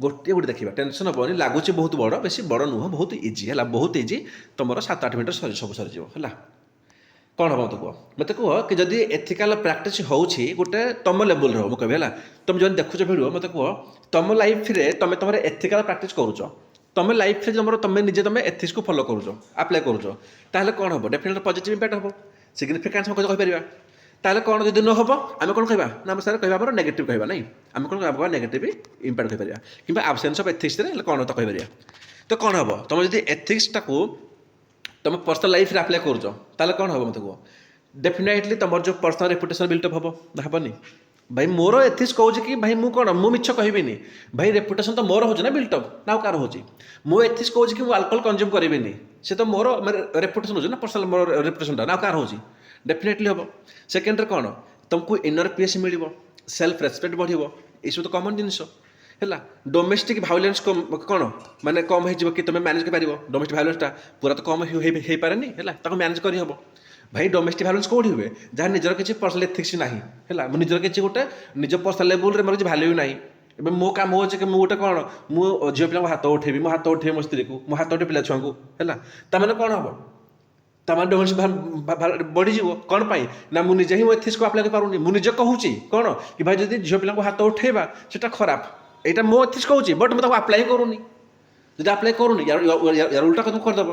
गोटे गोटे देखा टेंशन हेनी लगुच बहुत बड़ बेसी बड़ नुह बहुत इजी है बहुत इजी तुम 7-8 मिनट सब सरीज है कौन हम तो कह मत कह कि जदि एथिकल प्रैक्टिस होची गोटे तुम लेवल रो मुझे कहबी है तुम जो देखुच भिडियो मत कह तुम लाइफ रे तुम तुम एथिकल प्रैक्टिस करुच तुम लाइफ रे तुम निजे तुम एथिक्स को फॉलो करुच अप्लाई करुच ताहले कौन हम डेफिनेटली पॉजिटिव इंपैक्ट हम सिग्निफिकेंस हम कहीपर ताहले कौन जब न हम आम कौन कहवा ना आम सर कहवा नेगेटिव कहवा नहीं आम कौन कहवा नेगेटिव इंपैक्ट कहीपर कि आबसेन्स ऑफ एथिक्स रे कौन तो कहीपर तो कौन हम तुम जब एथिक्सटा को तुम पर्सनल लाइफ रे अप्लाई करुच ताहले कौन हम मत कह डेफिनेटली तुम जो पर्सनल रेपुटेशन बिल्डअप हम हेनी भाई मोर एथिक्स कहूँ कि भाई मु कौन मु मिछ कहबिनी भाई रेपुटेशन तो मोर हो ना बिल्डअप ना कार हो मु एथिक्स कहूँ कि अल्कोहल कंज्यूम करेनि से तो मोर रेपुटेशन हो ना पर्सनल मोर रेपुटेशन ना कार हो डेफिनेटली हम सेकेंड कौन तुमको इनर पीस मिल सेल्फ रेस्पेक्ट बढ़ ये सब तो कमन जिनस है डोमेस्टिक भायोलेंस कौन माने कम हो कि तुम मैनेज कर डोमेस्टिक भायोलेंसटा पूरा तो कम हो पारे है मैनेज कर हम भाई डोमेस्टिक भायोलेंस कौटी हुए जहाँ निजर किसी पर्सनल एथिक्स ना है निजर किसी गोटे निज पर्सनल लेवल मोर किसी भैल्यू ना ए मो काम हो कि मुझे कौन मु झील पिला हाथ उठेबी मो हाथ उठेबी मो स्त्री को मो हाथ उठे पिला छुआ को है ताने कौन हम ताने डोमेस्टिक बढ़ीज कौन पाई ना मुझे ही एथिक्स को आप्लाय करूनी मुझे कहूँ कौन कि भाई जब झील पिला हाथ उठेबा से खराब यहाँ मो एथिक्स कहूँ बट मुझे आप्लाय करूनी जब आप्लाय करूनी यार उल्टा कदम करदेव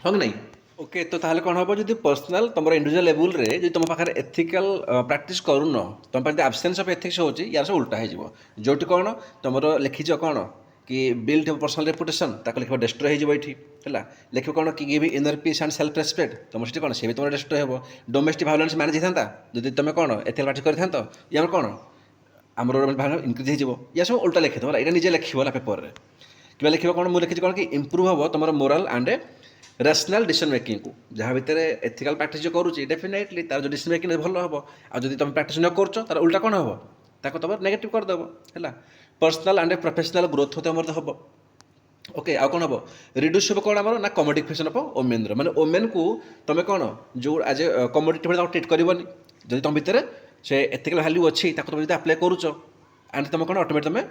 हाँ कि नहीं ओके तो ताहले कौन हम जो पर्सनाल तुम इंडिविजुअल लेवल रे जो तुम पाखे एथिकल प्रैक्टिस करून तुम पाखे आब्सेंस ऑफ एथिक्स हो यार सब उल्टा हो जो कौन तुम लिखिच कौन कि बिल्ड पर्सनल रेपुटेशन ताको लिख डिस्ट्रॉय हो है लिख कौन कि give inner peace and self respect तुम से कौन से भी तुम डिस्ट्रॉय हो डोमेस्टिक भायोलेंस मैनेज होता जब तुम कौन एथिकल प्रैक्टिस करता या कौन आमर इनक्रिज हो या सब उल्टा लिखी तुम यहाँ निजे लिखा पेपर में कि लिख कौन मुझे लिखी कौन कि इम्प्रूव हम तुम morale and rational decision making को जहाँ भितर एथिकल प्रैक्टिस जो करुँची डेफिनेटली तार जो डिसीजन मेकिंग भल हम आ जब तुम प्रैक्टिस न कर उल्टा कौन हम ताको तुम नेगेटिव करदेव है पर्सनल एंड प्रोफेशनल ग्रोथ होते हम ओके आ कौन हम रिड्यूस हम कौन आम ना कमोडिफिकेशन ऑफ ओमेन माने ओमेन को तुम कौन जो एज ए कमोडिटी भाई ट्रिट करनी जब तुम भितर से एथिकल वैल्यू अच्छी तुम जब आप्लाय करुच एंड तुम कौन ऑटोमेटिक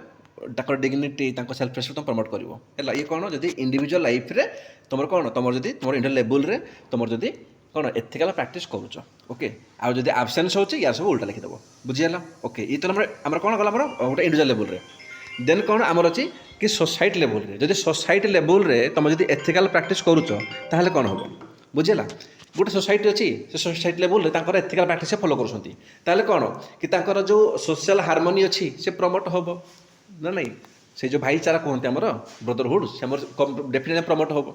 तुम डिग्निटी सेल्फ रेस्पेक्ट तुम प्रमोट कर ये कौन जब इंडिविजुअल लाइफ रे तुम कौन तुम जब तुम इंडिविजुअल लेवल रे तुम जब कौन एथिकल प्रैक्टिस करुच ओके आउ जब आब्सेंस हो यार सब उल्टा लिखिदेव बुझीगला ओके ये तो आम कौन गला गोटे इंडिविजुअल लेवल रे देन कौन आमर अच्छी कि सोसाइटी लेवल रे जब सोसाइटी लेवल रे तुम जब एथिकल प्रैक्टिस करुच ताहले कौन हम बुझीगला गोटे सोसाइटी अच्छी से सोसाइटी लेवल रे एथिकल प्रैक्टिस फॉलो करुँच कौन कि जो सोशल हार्मोनी अच्छी से प्रमोट हम ना नहीं से जो भाईचारा कहते आमर ब्रदरहुड से डेफिनेटली प्रमोट हम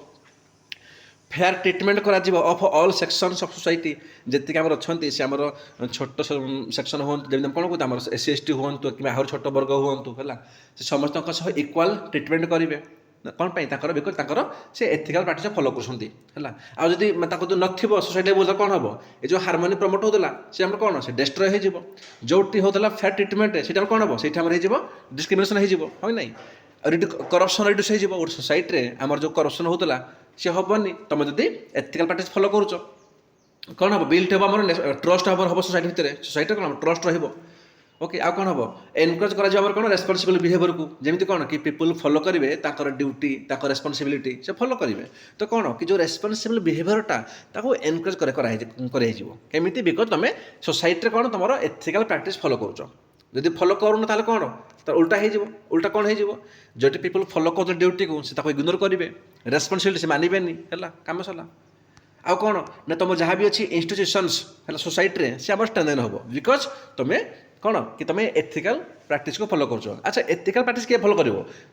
फेयर ट्रिटमेंट करा of all sections of society जी आम अच्छा से आम छोट सेक्शन हूँ जमी कौन कहते हैं एस सी एस टी हूँ कि आहरी छोट वर्ग हूँ है समस्त इक्वाल ट्रिटमेंट करेंगे कौन बिकज से एथिकल प्रैक्टिस फॉलो कर आदि नथिबो सोसाइटी लेवल कौन हम ये जो हार्मोनी प्रमोट होता से आम कौन से डिस्ट्रॉय हो जो होता फेयर ट्रिटमेंट से कौन हम से डिस्क्रिमिनेशन हो नहीं करप्शन रिड्यूस हो गोटे सोसाइटी आम जो करप्शन होता सी हेनी तुम जब एथिकल प्रैक्टिस फॉलो करुच कौन हम बिल्ड हम ट्रस्ट हम सोसाइटी भितर सोसाइटी कौन ट्रस्ट रही ओके आ कौन हम एनकरेज कर कौन रेस्पॉन्सिबल बिहेवियर को जमी कौन कि पीपुल फॉलो करेंगे ड्यूटी रेस्पॉन्सिबिलिटी से फॉलो करेंगे तो कौन कि जो रेस्पॉन्सिबल बिहेवियरटा एनकरेज करमती बिकज तुम सोसाइटी कौन तुम एथिकल प्रैक्टिस फॉलो करुच जब फॉलो करून ताले कौन तो उल्टा हो उल्टा कौन हो जो पीपुल फॉलो कर ड्यूटी को इग्नोर करेंगे रेस्पॉन्सिबिलिटी से मानवे है काम सरला आउ कौन ना तुम जहाँ भी अच्छी इंस्टीट्यूशंस है सोसाइटी से आम स्टैंडर्ड हम बिकज तुम्हें कौन कि तुम एथिकल प्रैक्टिस को फॉलो कर अच्छा एथिकल प्रैक्टिस किए फॉलो कर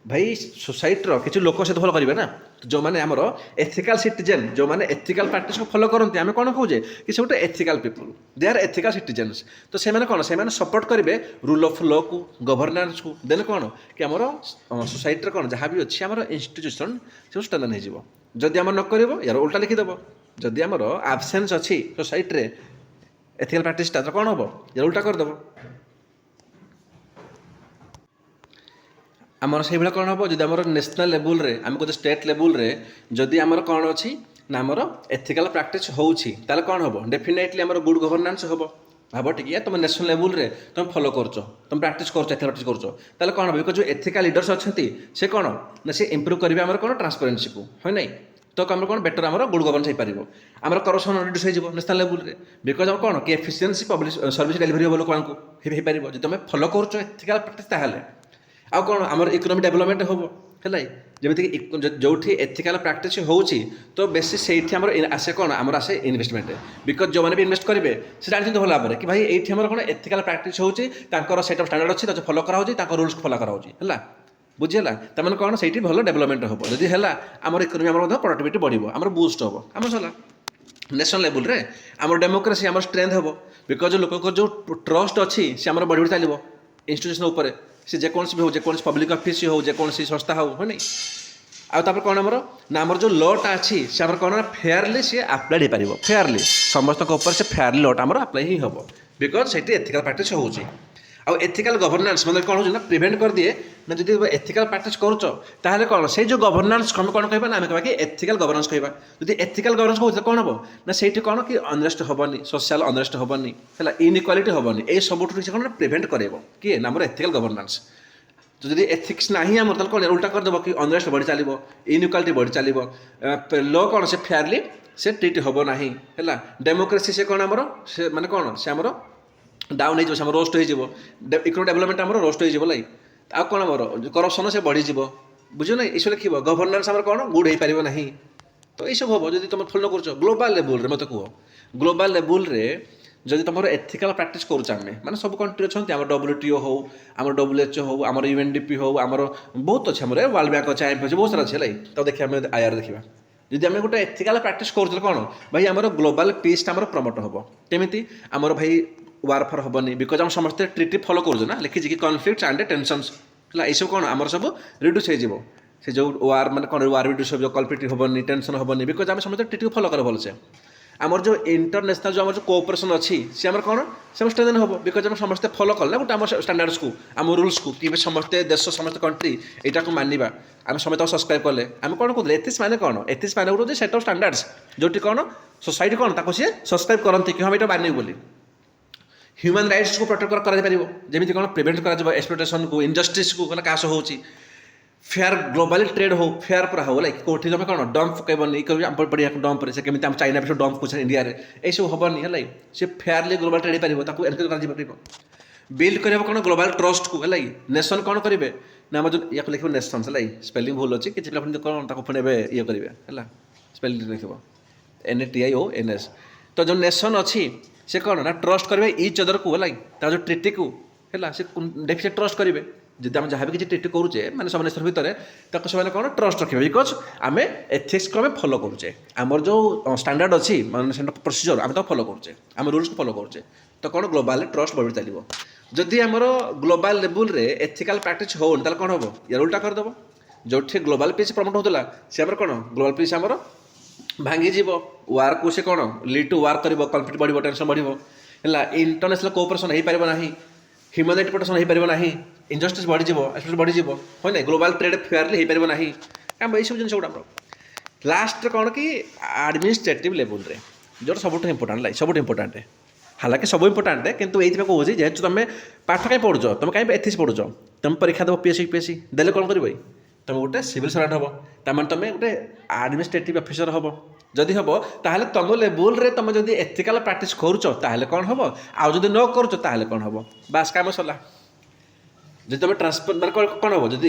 भाई सोसाइटी किसी लोक सहित फॉलो करेंगे ना जो मैंने आमर एथिकल सिटीजन जो मैंने एथिकल प्रैक्टिस को फॉलो करते हैं कौन कहे कि से गोटे ethical people they are ethical citizens तो से कौन से सपोर्ट करेंगे रूल ऑफ लॉ को गवर्नेंस को देन कौन कि आमर सोसाइटी कौन जहाँ भी अच्छी आम इंस्टीट्यूशन से स्टैंडर्ड हो जदि आम न कर यार उल्टा लिखिदेव जदि आमर आब्सेंस अच्छी सोसाइटी एथिकल प्रैक्टिसटा तो कौन हम यार उल्टा करदेव आमर से भाई कौन हम जब आम नेशनल लेवल रे आम कहते स्टेट लेवल रे जदि आमर कौन अच्छी ना आमर एथिकल प्रैक्टिस होउछि ताले कौन हम डेफिनेटली आमर गुड गवर्नेंस हम भाव टिके तुम नेशनल लेवल रे तुम फॉलो करुच तुम प्रैक्टिस कर एथिकल प्रैक्टिस करुच कौन हम बिकज जो एथिकल लीडर्स अच्छा से कौन ना से इम्प्रूव करेंगे आमर कौन ट्रांसपेरेन्सी को है नहीं तो आम कौन बेटर आम गुड गवर्नेंस हो पार आमर करप्शन रिड्यूस हो नेशनल लेवल रे बिकज आम कौन कि एफिशिएंसी पब्लिक सर्विस डिलीवरी हम लोक हो पार जब तुम फॉलो करुच एथिकल प्रैक्टिस ताहले आउ कौन आमर इकोनॉमिक डेवलपमेंट हम है जमीक जो एथिकल प्रैक्टिस हो तो बेसी से आसे कौन आमर आसे इन्वेस्टमेंट बिकज जो मैंने भी इन्वेस्ट करेंगे से जानते भल भाव कि भाई ये आमर कौन एथिकल प्रैक्टिस होती सेट ऑफ स्टैंडर्ड अच्छी फॉलो कराऊँ रूल्स फॉलो कराऊँ बुझीगला तमें कौन से भल डेवलपमेंट हम जदि है आमर इकोनॉमी आम प्रोडक्टिविटी बढ़ो आमर बूस्ट हम आम सरला नेशनल लेवल रे आम डेमोक्रेसी आम स्ट्रेंथ हम बिकज लोक जो ट्रस्ट अच्छी से आम बढ़ी बढ़ी चलो इंस्टीट्यूशन उपर से जेकोसी भी हो जेकोसी पब्लिक ऑफिस हो जेकोसी संस्था हो है नहीं आउे कौन आमर ना आमर जो लटा अच्छी से आम कौन फेयरली सी आप्लाइड हो पार फेयरली समस्त ऊपर से फेयरली लटा आम आप्लाइ ही हम बिकज से एथिकल प्रैक्टिस हो एथिकल गवर्नेंस मतलब कौन हो प्रिभेन्ट कर दिए ना जब एथिकल प्रैक्टिस करुच कौन से जो गवर्नेंस कौन कौन कह ना आम कह कि एथिकल गवर्नेंस कहवा जब एथिकल गवर्नेंस कहते कौन हम ना से कौन कि अनरेस्ट हेनी सोशल अनरेस्ट हेनी है इनइक्वालिटी हेनी ये सब कौन प्रिभेन्ट कर किए ना एथिकल गवर्नेंस तो जब एथिक्स ना आम कौन उल्टा करदेव कि अनरेस्ट बढ़ी चलो इनइक्वालिटी बढ़ी चलो लॉ कौन से फेयरली से ट्रिट हम ना है डेमोक्रेसी से कौन आमर से माने कौन से आमर डाउन हो रोस्ट हो इकोनॉमिक डेवलपमेंट आम रोस्ट हो लाइक आउ कौन आमर करप्शन से बढ़ीज बुझ ना ये लिख गवर्नेंस आम कौन गुड हो पार ना तो ये सब हम जब तुम फॉलो कर ग्लोबल लेवल रे मत कह ग्लोबल लेवल रे जदि तुम एथिकल प्रैक्टिस करें माने सब कंट्री अच्छा आम WTO हो आम WHO हो आम UNDP हो आम बहुत अच्छे वर्ल्ड बैंक अच्छे IMF अच्छे बहुत सारा अच्छे लाइक तो देखिए आम IR देखा जदि आम गोटे एथिकल प्रैक्टिस कर कौन भाई आम ग्लोबल पीसटा आम प्रमोट हम केमी आमर भाई वारफेयर हेनी बिकज आम समस्ते ट्रिटी फॉलो करूँ ना लिखी कि कन्फ्लिक्ट एंड टेंशन्स है ये सब कौन आमर सब रिड्यूस हो से जो वार मैंने कौन वार रिड्यूस हो कन्फ्लिक्ट हेनी टेंशन हेनी बिकज आम समस्त ट्रिटी फॉलो कर भलसे आमर जो इंटरनेशनल जो आम जो कोऑपरेशन अच्छी सी आम कौन से स्ट्रेंथन हम बिकज आम समस्ते फॉलो कले गोटे आम स्टैंडर्ड्स को आम रूल्स को कि समस्ते देश समस्त कंट्री यहाँ को मानवा आम समस्त सब्सक्राइब कले आम कौन कहते एथिक्स माने कौन एथिक्स माने गोटे सेट ऑफ स्टैंडर्ड्स जोटी कौन सोसाइटी कौन ताको सी सब्सक्राइब करती कि हम ये मानव बोली ह्यूमन राइट्स को प्रोटेक्ट करमी कौन प्रिभेन्ट कर एक्सप्लॉयटेशन को इनजस्टिस को क्या हो फेयर ग्लोबली ट्रेड हो फेयर पूरा हो लाइक कौटी तुम कौन डंप पकड़नी बढ़िया डंप से कमी चाइना भी डंप कर इंडिया ये सब हेनी है सी फेयरली ग्लोबल ट्रेड पार एनकरेज कर बिल्ड कर कौन ग्लोबल ट्रस्ट को है नेशन कौन करेंगे ना आम जो या लिखे नेशंस है स्पेलिंग भूल अच्छी कि कौन पुणी ये करेंगे है स्पेलिंग लिख NATIONS तो जो नेशन अच्छी से कौन ना ट्रस्ट करेंगे इच अदर को है जो ट्रिटी को है से ट्रस्ट करेंगे जब आम जहाँ भी किसी ट्रिटी करुचे मैंने सब नेशन भितर ताको से कौन ट्रस्ट रखिए बिकज आम एथिक्स को आम फॉलो करुचे आमर जो स्टैंडर्ड अच्छी मानने प्रोसीजर आम तो फॉलो करुचे आम रूल्स को फॉलो करुचे तो कौन ग्लोबल ट्रस्ट बढ़ी चलो जदि आमर ग्लोबल लेवल रे एथिकल प्रैक्टिस हो कौन हम यार उल्टा करदेव जो ग्लोबल पीस प्रमोट होता सी आम कौन ग्लोबल पीस आमर भांगीज वार को से कौन लीड टू वार कर कन्फ्लिक्ट बढ़ टेंशन बढ़ है इंटरनेशनल कोऑपरेशन हो पार ना ह्यूमन प्रोटेक्शन हो पार ना इनजस्टिस बढ़ी बढ़ी है ना ग्लोबल ट्रेड फेयरली हो पार ना क्या ये सब जिन गुड़ा लास्ट कौन कि एडमिनिस्ट्रेटिव लेवल रे जो सब इंपोर्टाट लाइक सब इंपोर्टाट हालांकि सब इंपोर्टाट कितु ये कहूँ जेहतु तुम पाठ कहीं पढ़ुच तुम कहीं एथिक्स पढ़ुच तुम परीक्षा देव PSC UPSC देले कौन कर तुम गोटे सिविल सर्वेंट हम तमें तुम गोटे एडमिनिस्ट्रेटिव ऑफिसर हम जदि हम ताहले तुम लेवल रे तुम जब एथिकल प्रैक्टिस करुच ताहले कौन हम आउ जदि न करुच ताहले कौन हम बास काम सरला जब तुम ट्रांसफर मैंने कौन हम जब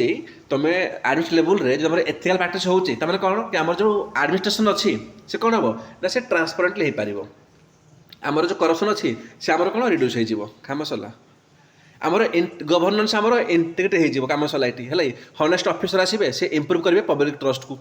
तुम एडमिनिस्ट लेवल रे जो एथिकल प्रैक्टिस होची तमें कौन कि आमर जो एडमिनिस्ट्रेशन अच्छी से कौन हम ना से ट्रांसपेरेंटली हो पार आमर जो करप्शन अच्छी से आमर कौन रिड्यूस हो काम सरला आमर गवर्नेंस आमर इंटीग्रेट हो काम सरला ये है हनेस्ट ऑफिसर आसवे से इम्प्रूव करेंगे पब्लिक ट्रस्ट को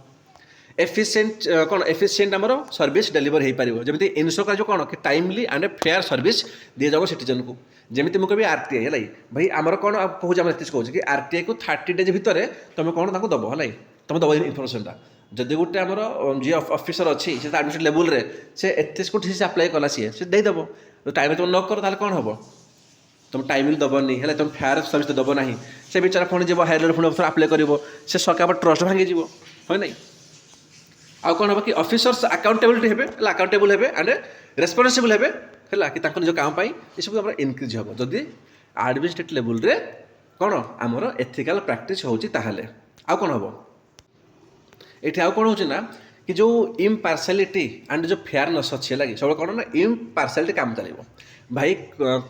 एफिशिएंट कौन एफिशिएंट आमर सर्विस डेलीवर हो पार जमी इनश्योर कर कौन कि टाइमली एंड फेयर सर्विस दि जाओ सिटीजन को जमी मुझे कभी RTI है भाई आमर कौन कहूँ आम एत कहूँ कि RTI को 30 डेज भितर तुम कौन दब है तुम दब इनफर्मेशनटा जदि गोटे आमर जी ऑफिसर अच्छी से एडमिनिस्ट्रेटिव लेवल रे से एथिक्स को ठीक से अप्लाई कला सी देदेव टाइम तुम न कर ताल कौन हम तुम टाइमली दबनी है तुम फेयर सर्विस दब ना से बेचारा पुणी जब हायर लेवल पुणी अप्लाई कर से सरकार ट्रस्ट भांगी है ना आउ कौन हम कि ऑफिसर्स अकाउंटेबिलिटी हेबे अकाउंटेबल हेबे एंड रेस्पॉन्सिबल हेबे है कि निज काम ये सब आम इनक्रिज हम जदि एडमिनिस्ट्रेटिव लेवल रे कौन आमर एथिकल प्रैक्टिस होची ताहले आउ कौन हम ये आउ कौन होची ना कि जो इम्पार्शियलिटी एंड जो फेयरनेस अच्छी है सब कौन ना इम्पार्शियलिटी काम चलो भाई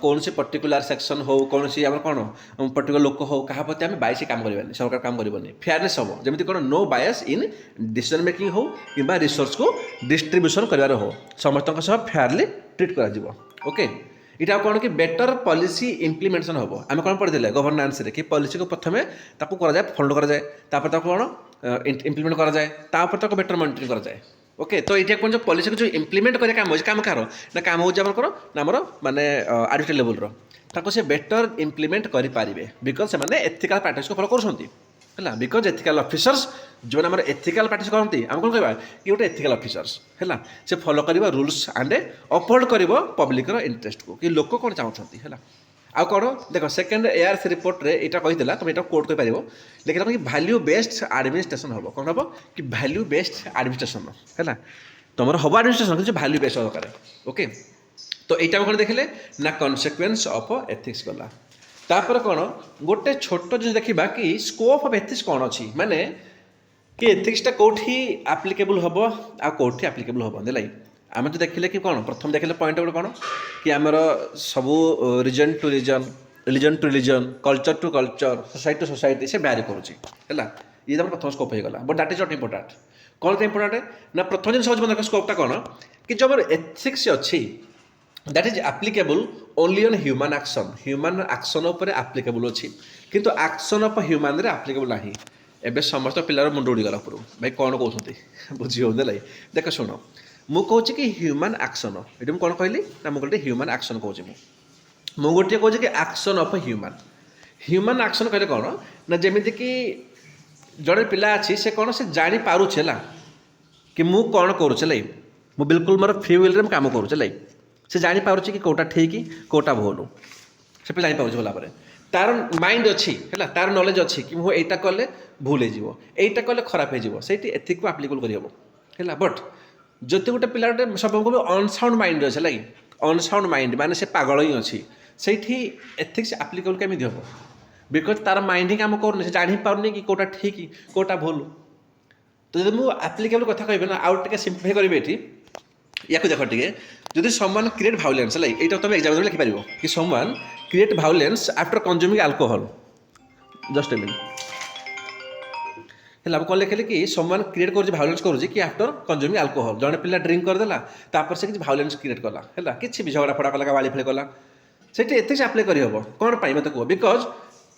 कौन से पर्टिकुलर सेक्शन हो कौन सी आम कौन पर्टिकुलर लोक हो क्या प्रति आम बायस काम करवानी सरकार काम करनी फेयरनेस हम जमी कौन no bias in decision making हो कि रिसोर्स को डिस्ट्रीब्यूशन करार हो समस्त फेयरली ट्रिट कर ओके इटा कौन कि बेटर पॉलिसी इम्प्लीमेंटेशन हम आम कौन पढ़ी गवर्नेंस कि पॉलिसी को प्रथम फंड कराए कौन इम्प्लीमेंट कराए बेटर मॉनिटरिंग कराए ओके तो ये कौन जो पॉलिसी को जो इम्प्लीमेंट करे काम हो काम कार ना काम हो ना आमर माने आडिट लेवल ताको से बेटर इम्प्लीमेंट करें बिकज से एथिकल प्रैक्टिस को फॉलो कर बिकज एथिकल ऑफिसर्स जो आम एथिकल प्रैक्टिस करती आम कौन कहवा कि गोटे एथिकल ऑफिसर्स है से फॉलो कर रूल्स एंड अपहोल्ड कर पब्लिक इंटरेस्ट को कि लोक कौन चाहते हैं आउ कौन देख सेकेंड एआरसी रिपोर्ट रे यहाँ कही तुम यहाँ कोट कर लिखा कि भैल्यू बेस्ड एडमिनिस्ट्रेशन हम कौन हम कि भैल्यू बेस्ड एडमिनिस्ट्रेशन है तुम हम एडमिनिस्ट्रेशन कि भैल्यू बेस्ड दरकार ओके तो यहाँ कौन देखिले ना कन्सिक्वेन्स ऑफ एथिक्स गला तापर कौन गोटे छोट जिन देखा कि स्कोप ऑफ एथिक्स कौन अच्छी माने कि एथिक्सटा कौटी आप्लिकेबल हम आ कौटी आप्लिकेबल हम दिलाई आम तो देखिले कि कौन प्रथम देखिले पॉइंट गोटे कौन कि आमर सबू region to region religion to religion culture to culture society to society से ब्यारी करुँची है ये प्रथम स्कोप हो गला but that is not important कौन इम्पोर्टाट ना प्रथम जिन सब स्कोपटा कौन कि जो आम एथिक्स अच्छी that is applicable only on human action उपर आप्लिकेबल अच्छी किंतु एक्शन ऑफ ह्यूमन रे आप्लिकेबल ना एबे समस्त पिलार मुंड उड़ीगला पूरा भाई कौन कहते बुझी हो देख शुण मुझे कि ह्यूमन एक्शन ये कौन कहली ना मुझे ह्यूमन एक्शन कहूँ मुझे कहूँ कि एक्शन ऑफ ह्यूमन एक्शन कहले कौन ना जमीती कि जड़े पिला अच्छी से कौन से जानी पारुछे ला कि मु कौन करुचे मु बिल्कुल मोर फ्री विल रे काम करुचे से जानी पारुछे कि कोटा ठीक कोटा भूल से पिला जानी पारुछे भला परे तार माइंड अच्छी है तार नॉलेज अच्छी कि मुझे यहाँ कले भूल हो यहाँ कले खराब हो एथिक को आप्लिकेबल कर है बट जदि गोटे पिला सब अनसाउंड माइंड अच्छे लगे अनसाउंड माइंड माने से पागल ही अच्छी से एथिक्स आप्लिकेबल केमी हम बिकज तार माइंड ही काम कर जानी पारनी कि कोटा ठीक कोटा भूल तो जब मुझे आप्लिकेबल कथा कह ना आउ टे सिंप्लीफाई करी ये या देख टे जदि समवन क्रिएट भायोलेंस है यहाँ तुम एग्जाम लिखिपार कि someone create violence after consuming alcohol just a minute है कौन लिखे कि समवन क्रिएट कर भायोलेंस करुँच कि आफ्टर कंज्यूमिंग अल्कोहल जड़े पिला ड्रिंक करदेला तापर से किसी भायोलेंस क्रिएट कला है कि भी झगड़ा फड़ा कला गाड़ी फेल कला से एथिक्स आप्लाय करहब कौन पाई मत कह बिकज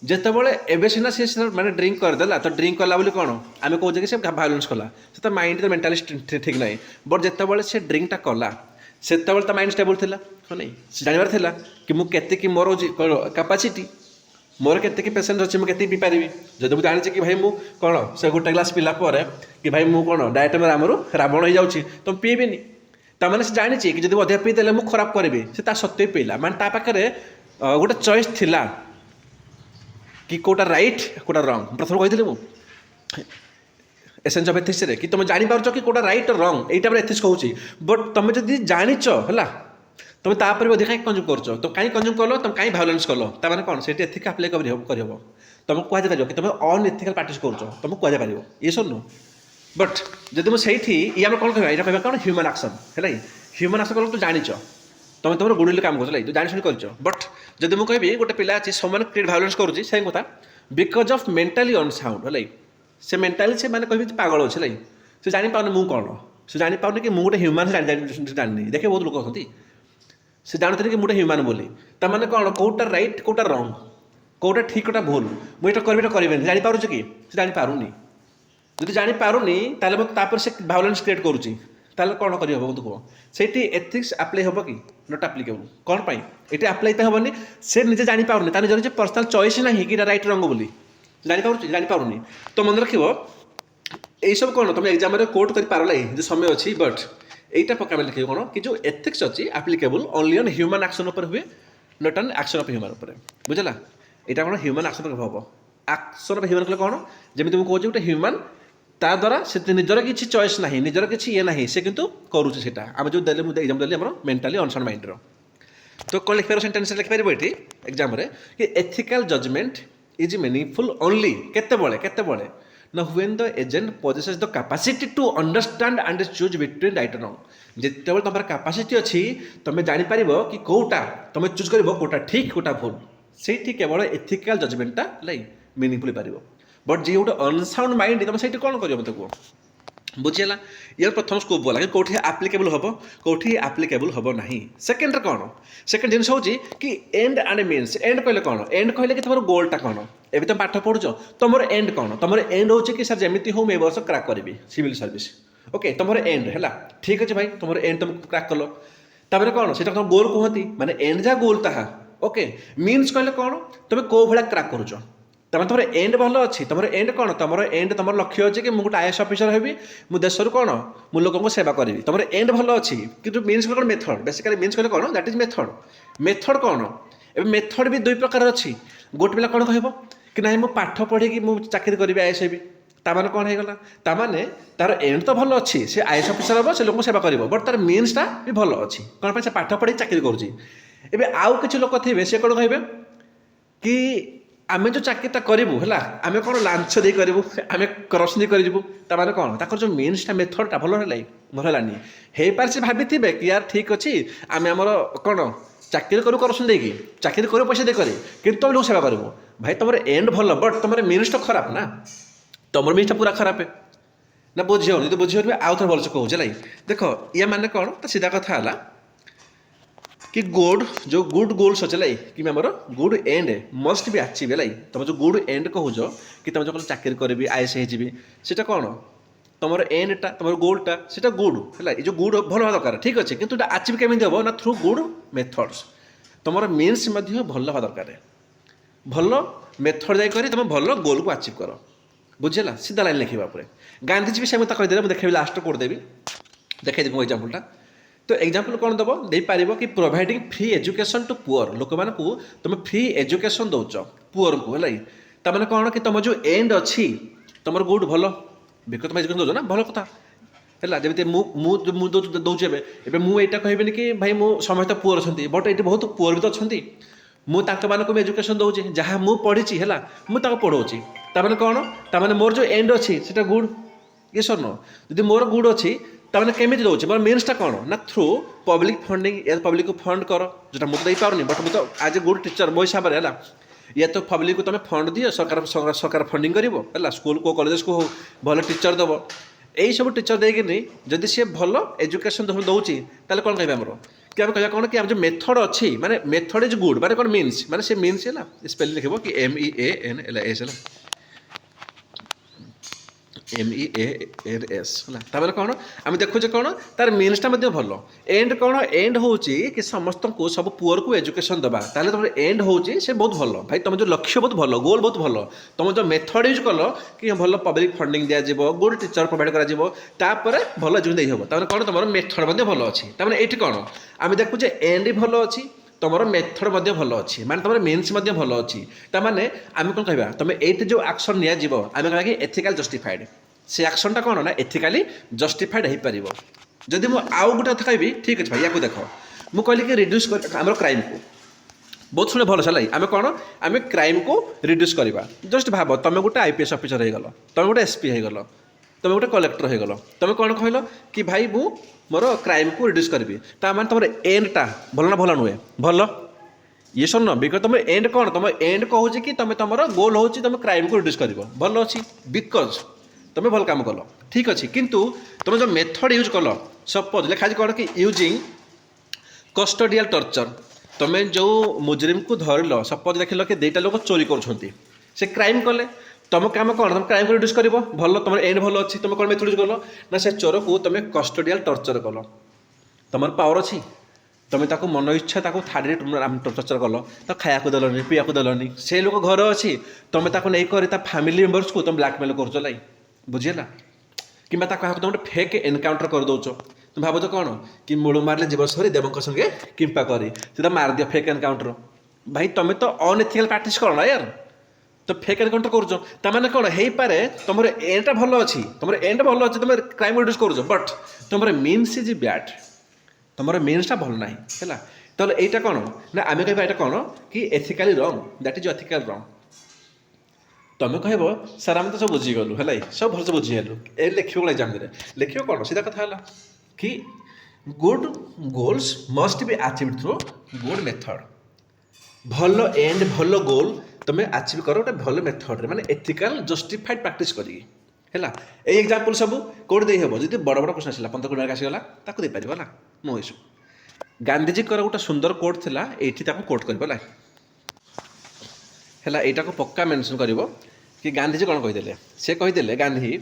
जितेबाला एवं सीना सी मैंने ड्रिंक करदेला तो ड्रिंक कला बोली कौन आम कहे कि भायोलेंस कला से तो माइंड तो मेंटाली ठीक ना बट जितेबाला से ड्रिंकटा कला से तो माइंड स्टेबल थी हाँ नहीं जानवर था कि मुझे मोर कैपेसिटी मोर के पेसेंस अच्छी मुझे पी पारि जब मुझे जानी कि भाई मु कौन से गोटे ग्लास पीला कि भाई मु कौन डायट में आमर रावण हो जाऊँगी तो पीबीनी तमें से जानी कि जब अधिक पीदेले मुझे खराब करी से सत्वे पीला माने ता पाखे गोटे चॉइस थिला कि कोटा राइट कोटा रंग प्रथम कही मुझे एसेंस ऑफ एथिक्स रे कि तुम जानी पारछ कि कोटा राइट और रंग एटा पर एथिक्स कहूँ बट तुम जब जानीच है तुम तापर भी कहीं कंज्यूम कर तुम कहीं कंज्यूम कल तुम कहीं भायोलेंस कल ताने कौन से एथिक आप्लाय करहब तुम कहुपर कि तुम अनएथिकल प्रैक्टिस कर तुम कहुपर ये सब नुह बट जब मुझे ये आम कौन कह कह कौन ह्यूमन एक्शन है ह्यूमन एक्शन कल तू जानीच तुम तुम गुड काम कर तू जानी शुणी कर बट जब मुझे कहि गोटे पिला अच्छी सब क्रिएट भायोलेंस करुँच से कथा बिकज ऑफ मेंटाली अनसाउंड है से मेंटाली से मैंने कह पागल अच्छे से जापार मुझे कौन से जापार कि मुझे ह्यूमन जानी देखे बहुत लोग होती से जानते कि मुझे ह्यूमन बोली तमें कौन कौटा राइट कौटा रंग कौटा ठीक कौटा भूल मुझे करें जापार कि से जापारूनी जब जापारूनी तापर से भायोलेंस क्रिएट करुँची कौन कर कह से एथिक्स आप्लाय हम कि नट आप्लिकेबल कौन पाई ये आप्लाय हेनी से निजे जापारूनी तार निजे पर्सनाल चॉइस ना कि राइट रंग बोली जापारूनी तो मन रख यही सब कौन तुम एग्जाम कोट कर पार जो समय अच्छी बट यहीटा पक्का लिखे कौन कि जो एथिक्स अच्छी applicable only on human action उपर हुए नट ऑन एक्शन ऑफ ह्यूमन उपर बुझला यहाँ कौन ह्यूमन एक्शन हम एक्शन ऑफ ह्यूमन कले कौन जमी मुझे कहे गोटे ह्यूमन ता द्वारा से निजर किसी चॉइस ना निजर किसी ये ना से कितु करुचे आम जो देले मुझे एग्जाम देली मेंटाली अनसाउंड माइंड तो कौन लिखिपार सेंटेंस लिखिपार ये एग्जाम कि ethical judgement is meaningful only केते ना when the agent possesses the capacity to understand and choose between right and wrong जितेबाला तुम कैपेसिटी अच्छी तुम जापर कि कौटा तुम चूज कर कौटा ठीक कौटा भूल से केवल एथिकल जजमेंटा लाइक मीनिंगफुल पार बट जी गोटे अनसाउंड माइंड तुम से कौन कर मत कह बुझीगला यार प्रथम स्कोप बोला कि कौटी आप्लिकेबल हम कौटी आप्लिकेबल हम ना सेकेंड कौन सेकेंड जिन हूँ कि एंड एंड मीन्स एंड कहले कौन एंड कहले कि तुम गोलटा कौन एवं तुम पाठ पढ़ुच तुम एंड कौन तुम एंड हो कि सर जमी हो मैं वर्ष क्रैक करी सिविल सर्विस ओके तुम एंड है ठीक अच्छे भाई तुम एंड तुम क्राक कल तापर कौन से गोल कहती माने एंड जहाँ गोल ताहा ओके मीन्स कहले कौन तुम कौ भाया क्राक करुच तमें तुम एंड भल अच्छी तुम एंड कौन तुम एंड तुम लक्ष्य अच्छे कि मुझे आईएएस ऑफिसर हेबी मु देश कौन मु लोक सेवा करी तुम एंड भल अच्छी कि मीन्स कौन मेथड बेसिकली मीन्स कहले कौन दैट इज मेथड मेथड कौन ए मेथड भी दुई प्रकार अच्छी गोटे पिला कौन कह कि ना मुझे पाठ पढ़ी मुझे चाकरी करी आईएएस हेबी ताने कौन होगा ताने तार एंड तो भल अच्छी से आईएएस ऑफिसर हम से लोक सेवा कर बट तार मीन्सटा भी भल अच्छी कौन से पाठ पढ़ी चाकरी करुँचे आउ किसी लोक थे सी कौन कहे कि आम जो चाकरीटा करूँ है आम कौन लांछ दे करूँ आम करप्शन करूँ ताने कौन ताकर जो मीन्सटा मेथडटा भल है भल है हो पार से भाभी थे कि यार ठीक अच्छे आम आमर कौन चाकरी करूँ करप्शन देकी चाकरी करूँ पैसा देकर कि तुम लोग सेवा करूँ भाई तुम एंड भल बट तुम मीन्सटा खराब ना तुम मीन्सटा पूरा खराब है ना बुझी हो तो बुझी हो आउ थे भलसे कहूँ देख या माने कौन तो सीधा कथा है कि गुड जो गुड गोल्स अच्छे कि आमर गुड एंड मस्ट भी अचीव है तुम जो गुड एंड कहूच कि तुम जो चाकरी करी आईएएस होजी सीटा कौन तुम एंडटा तुम गोलटा सीटा गुड है ये जो गुड भल हवा दरकार ठीक अच्छे कि अचीव केमी हम ना थ्रू गुड मेथड्स तुम मीन्स भल हवा दरकार भल मेथड जाकर तुम भल गोल को अचीव कर बुझेगा सीधा लाइन लिखा गांधीजी भी सेमता कहीदेव मुझे देखेबी लास्ट कोड देवी देखी मो एग्जाम्पलटा तो एग्जाम्पल कौन दब दे पार कि providing free education to poor लोक मान तुम फ्री एजुकेशन दौच पुअर को है तमें कौन कि तुम जो एंड अच्छी तुम गुड भल बिकज तुम एजुकेशन दौच ना भल कथा है जमी दौचे मुझे कहबी कि भाई मु समस्त पुअर अच्छा बट ये बहुत पुअर भी तो अच्छा मुझे एजुकेशन दौचे जहाँ मुझे पढ़ी है मुझे पढ़ाऊँगी ताने कौन ताने मोर जो एंड अच्छी से गुड ये सर नो जब मोर गुड अच्छी ताने केमी दूसरे मोर मीन्सटा कौन ना थ्रू पब्लिक फंडिंग या पब्लिक को फंड कर जो मुझे पारनी बट मुझे आज ए गुड टीचर मो हिसाब से है या तो पब्लिक को तुम फंड दियो सरकार फंडिंग कर स्कूल को कॉलेज को हो भल टीचर दब यही सब टीचर देकि जदि सी भल एजुकेशन दौची ताले कौन कह कि आम कह कौन कि आम जो मेथड अच्छी माने मेथड इज गुड माने कौन मीन्स माने से मीन्स है स्पेलिंग लिखो कि MEANLS है MEANS है कौन आम देखुचे कौन तार मीन्सटा भल एंड कौन एंड हूँ कि समस्त को सब पुअर को एजुकेशन दबा ताले तुम एंड हूँ से बहुत भल भाई तुम जो लक्ष्य बहुत भल गोल बहुत भल तुम जो मेथड यूज कल कि भल पब्लिक फंडिंग दिज्व गुड टीचर प्रोवाइड कर भल एजुकेशन दे हम कौन तुम मेथड भल अच्छी ये कौन आम देखुचे एंड भल अच्छी तुम मेथड भल अच्छी माने तुम मीन्स भल अच्छी ताने आम कौन कह तुम ये जो एक्शन निजी आम कह एथिकल जस्टिफाइड से एक्शनटा कौन ना एथिकाली जस्टिफाइड हो पार जदि मुझे आउ गोटे कथा कहि ठीक अच्छे भाई या देख मुझे कहली कि रिड्यूस कर आम क्राइम को बहुत शुणे भल है आम कौन आम क्राइम को रिड्यूस करवा जस्ट भाव तुम गोटे आईपीएस ऑफिसर हो गल तुम गोटे एसपी हो गल तुम गोटे कलेक्टर हो गल तुम कौन कहल कि भाई मु मोर क्राइम को रिड्यूस करी ताने तुम एंडटा भल ना भल नुहे भल ये सुन बिकज तुम एंड कौन तुम एंड कहूँ कि तुम तुम गोल हूँ तुम क्राइम को रिड्यूस कर भल अच्छी बिकज तुम भल काम कल ठीक अच्छे किंतु तुम जो मेथड यूज कल सपोज लिखा कौन कि यूजिंग कस्टोडियल टर्चर तुम जो मुजरिम को धरल सपोज देख कि दुईटा लोक चोरी कर क्राइम कले तुम काम कौन तुम क्राइम को रिड्यूस कर भल तुम एंड भल अच्छी तुम कौन मेथड यूज कल ना से चोर को तुम कस्टोडियल टर्चर कल तुम पावर अच्छी तुम ताको मन इच्छा ताको थाड़ी टर्चर कल तो खाया को देलनी पीया को देलनी से लोक घर अच्छी तुम ताको नहीं कर फैमिली मेम्बर्स को तुम ब्लैकमेल कर बुझीला कि क्या तुम गोटे फेक एनकाउंटर कर दौच तुम भावुच कौन कि मूल मारे जीव सरी देवों संगे किंपा करी सीधा मार दिया फेक एनकाउंटर भाई तुम तो अनएथिकल प्रैक्टिस कर ना यार तो फेक एनकाउंटर कर कौन हो पारे तुम एंडटा भल अच्छी तुम एंड भल अच्छी तुम क्राइम रिड्यूस कर बट तुम मीन्स इज बैड तुम मीन्सटा भल ना है तो यहाँ कौन ना आम कह यहाँ कौन कि एथिकाली रंग दैट इज एथिकल रंग तुम कह सार आम तो सब बुझीगलु है सब भल से बुझीगलु ए लिख एग्जाम लिख कौन सीधा कथा है कि good goals must be achieve through good method भल एंड भल गोल तुम अचीव कर गोटे भल मेथड माने एथिकल जस्टिफाइड प्रैक्टिस करी है ये एग्जाम्पल सब कौट दे हम जी बड़ बड़ क्वेश्चन आसला 15 मिनट आसीगला ताको दे पार है नो इशू गांधीजी गोटे सुंदर कोट थिला एठी ताको कोट कर है यहाँ को पक्का मेनसन कर कि गांधीजी कौन कहीदे से कहीदे गांधी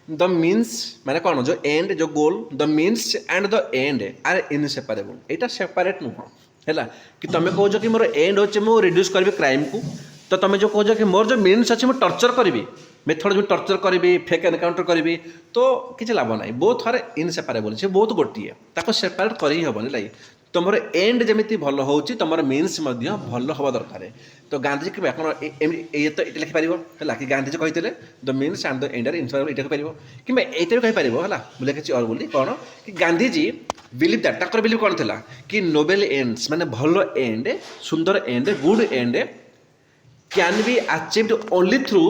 द मीन्स माने कौन जो एंड जो goal the means and the end are inseparable एटा सेपरेट नुह है कि तुम कौच कि मोर एंड अच्छे मुझे रिड्यूस करी क्राइम को तो तुम जो कौच कि मोर जो मीन्स अच्छे मुझे टर्चर करी मेथड जो टर्चर करी फेक एनकाउंटर करी तो किसी लाभ ना बोथ आर इनसेपारेबल से बहुत गोटे ताको सेपरेट कर ही हेनी लाइक तुम एंड जमी भल हो तुम मीन्स भल हवा दरकार तो गांधी जी कौन ये तो ये लिखिपार है कि गांधीजी कहते the means and the end are inseparable ये कहीपर कि ये भी कहीपर है बोले कि और बोली कौन कि Gandhiji believe that Takar believe कौन था कि नोबेल एंड्स माने भल एंड सुंदर and good and can be achieved only through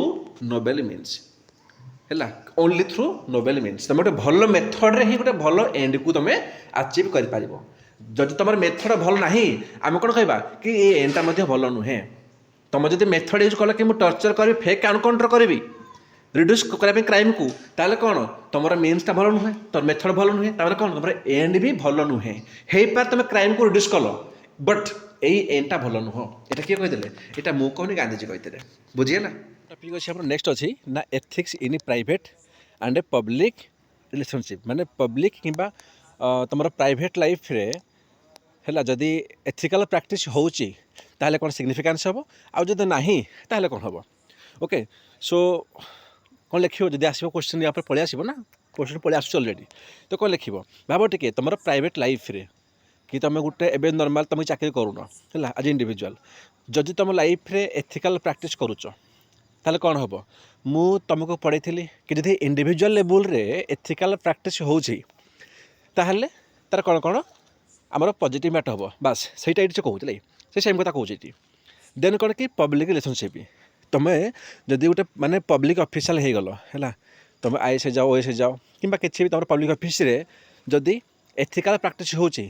Nobel means है ओनली थ्रू नोबेल मीन्स तुम गोटे भल मेथड ही गोटे भल एंड को तुम अचीव कर जदि तुम मेथड भल ना आम कौन कह कि ये एंडटा भल नुहे तुम जब मेथड यूज कल कि टर्चर करी फेक एनकाउंटर करी रिड्यूस करने क्राइम को ताले कौन तुम मीन्सटा भल नुहे तुम मेथड भल नुहे तार कौन तुम एंड भी भल नुहे हो पार तुम क्राइम को रिड्यूस कल बट यही एंडटा भल नुह ये किए कहीदेले यहाँ मुझे कहनी गांधीजी कहते बुझीगला टपिक अच्छे आप नेक्स्ट अच्छी ना ethics in private and public relationship माने पब्लिक कि तुम प्राइवेट लाइफ रे है जदि एथिकल प्रैक्टिस होची ताहले कौन सिग्निफिकेंस हम आउ जब ना ताहले कौन हम ओके सो कौन लिखो जब आसो क्वेश्चन यहाँ पलि आसो ना क्वेश्चन पलि आस अलरेडी तो कौन लिख भाव टे तुम प्राइवेट लाइफ रे कि तुम गोटे एवं नॉर्मल तुम चाकरी करूना है आज इंडिविजुअल जदि तुम लाइफ रे एथिकल प्रैक्टिस करुच ताहले कौन हम मु तुमको पढ़ाई कि जब इंडिविजुअल लेवल रे एथिकल प्रैक्टिस होची ताहले तार कौन कौन आमर पॉजिटिव मैटर हम बास सहीटा ये कहते से सेम कथा कहते देन कौन कि पब्लिक रिलेशनशिप तुम्हें जदि गोटे माने पब्लिक ऑफिशियल हो गल है तुम आईएस जाओ ओएस जाओ कि किसी भी तुम पब्लिक ऑफिस रे जदि एथिकल प्रैक्टिस होची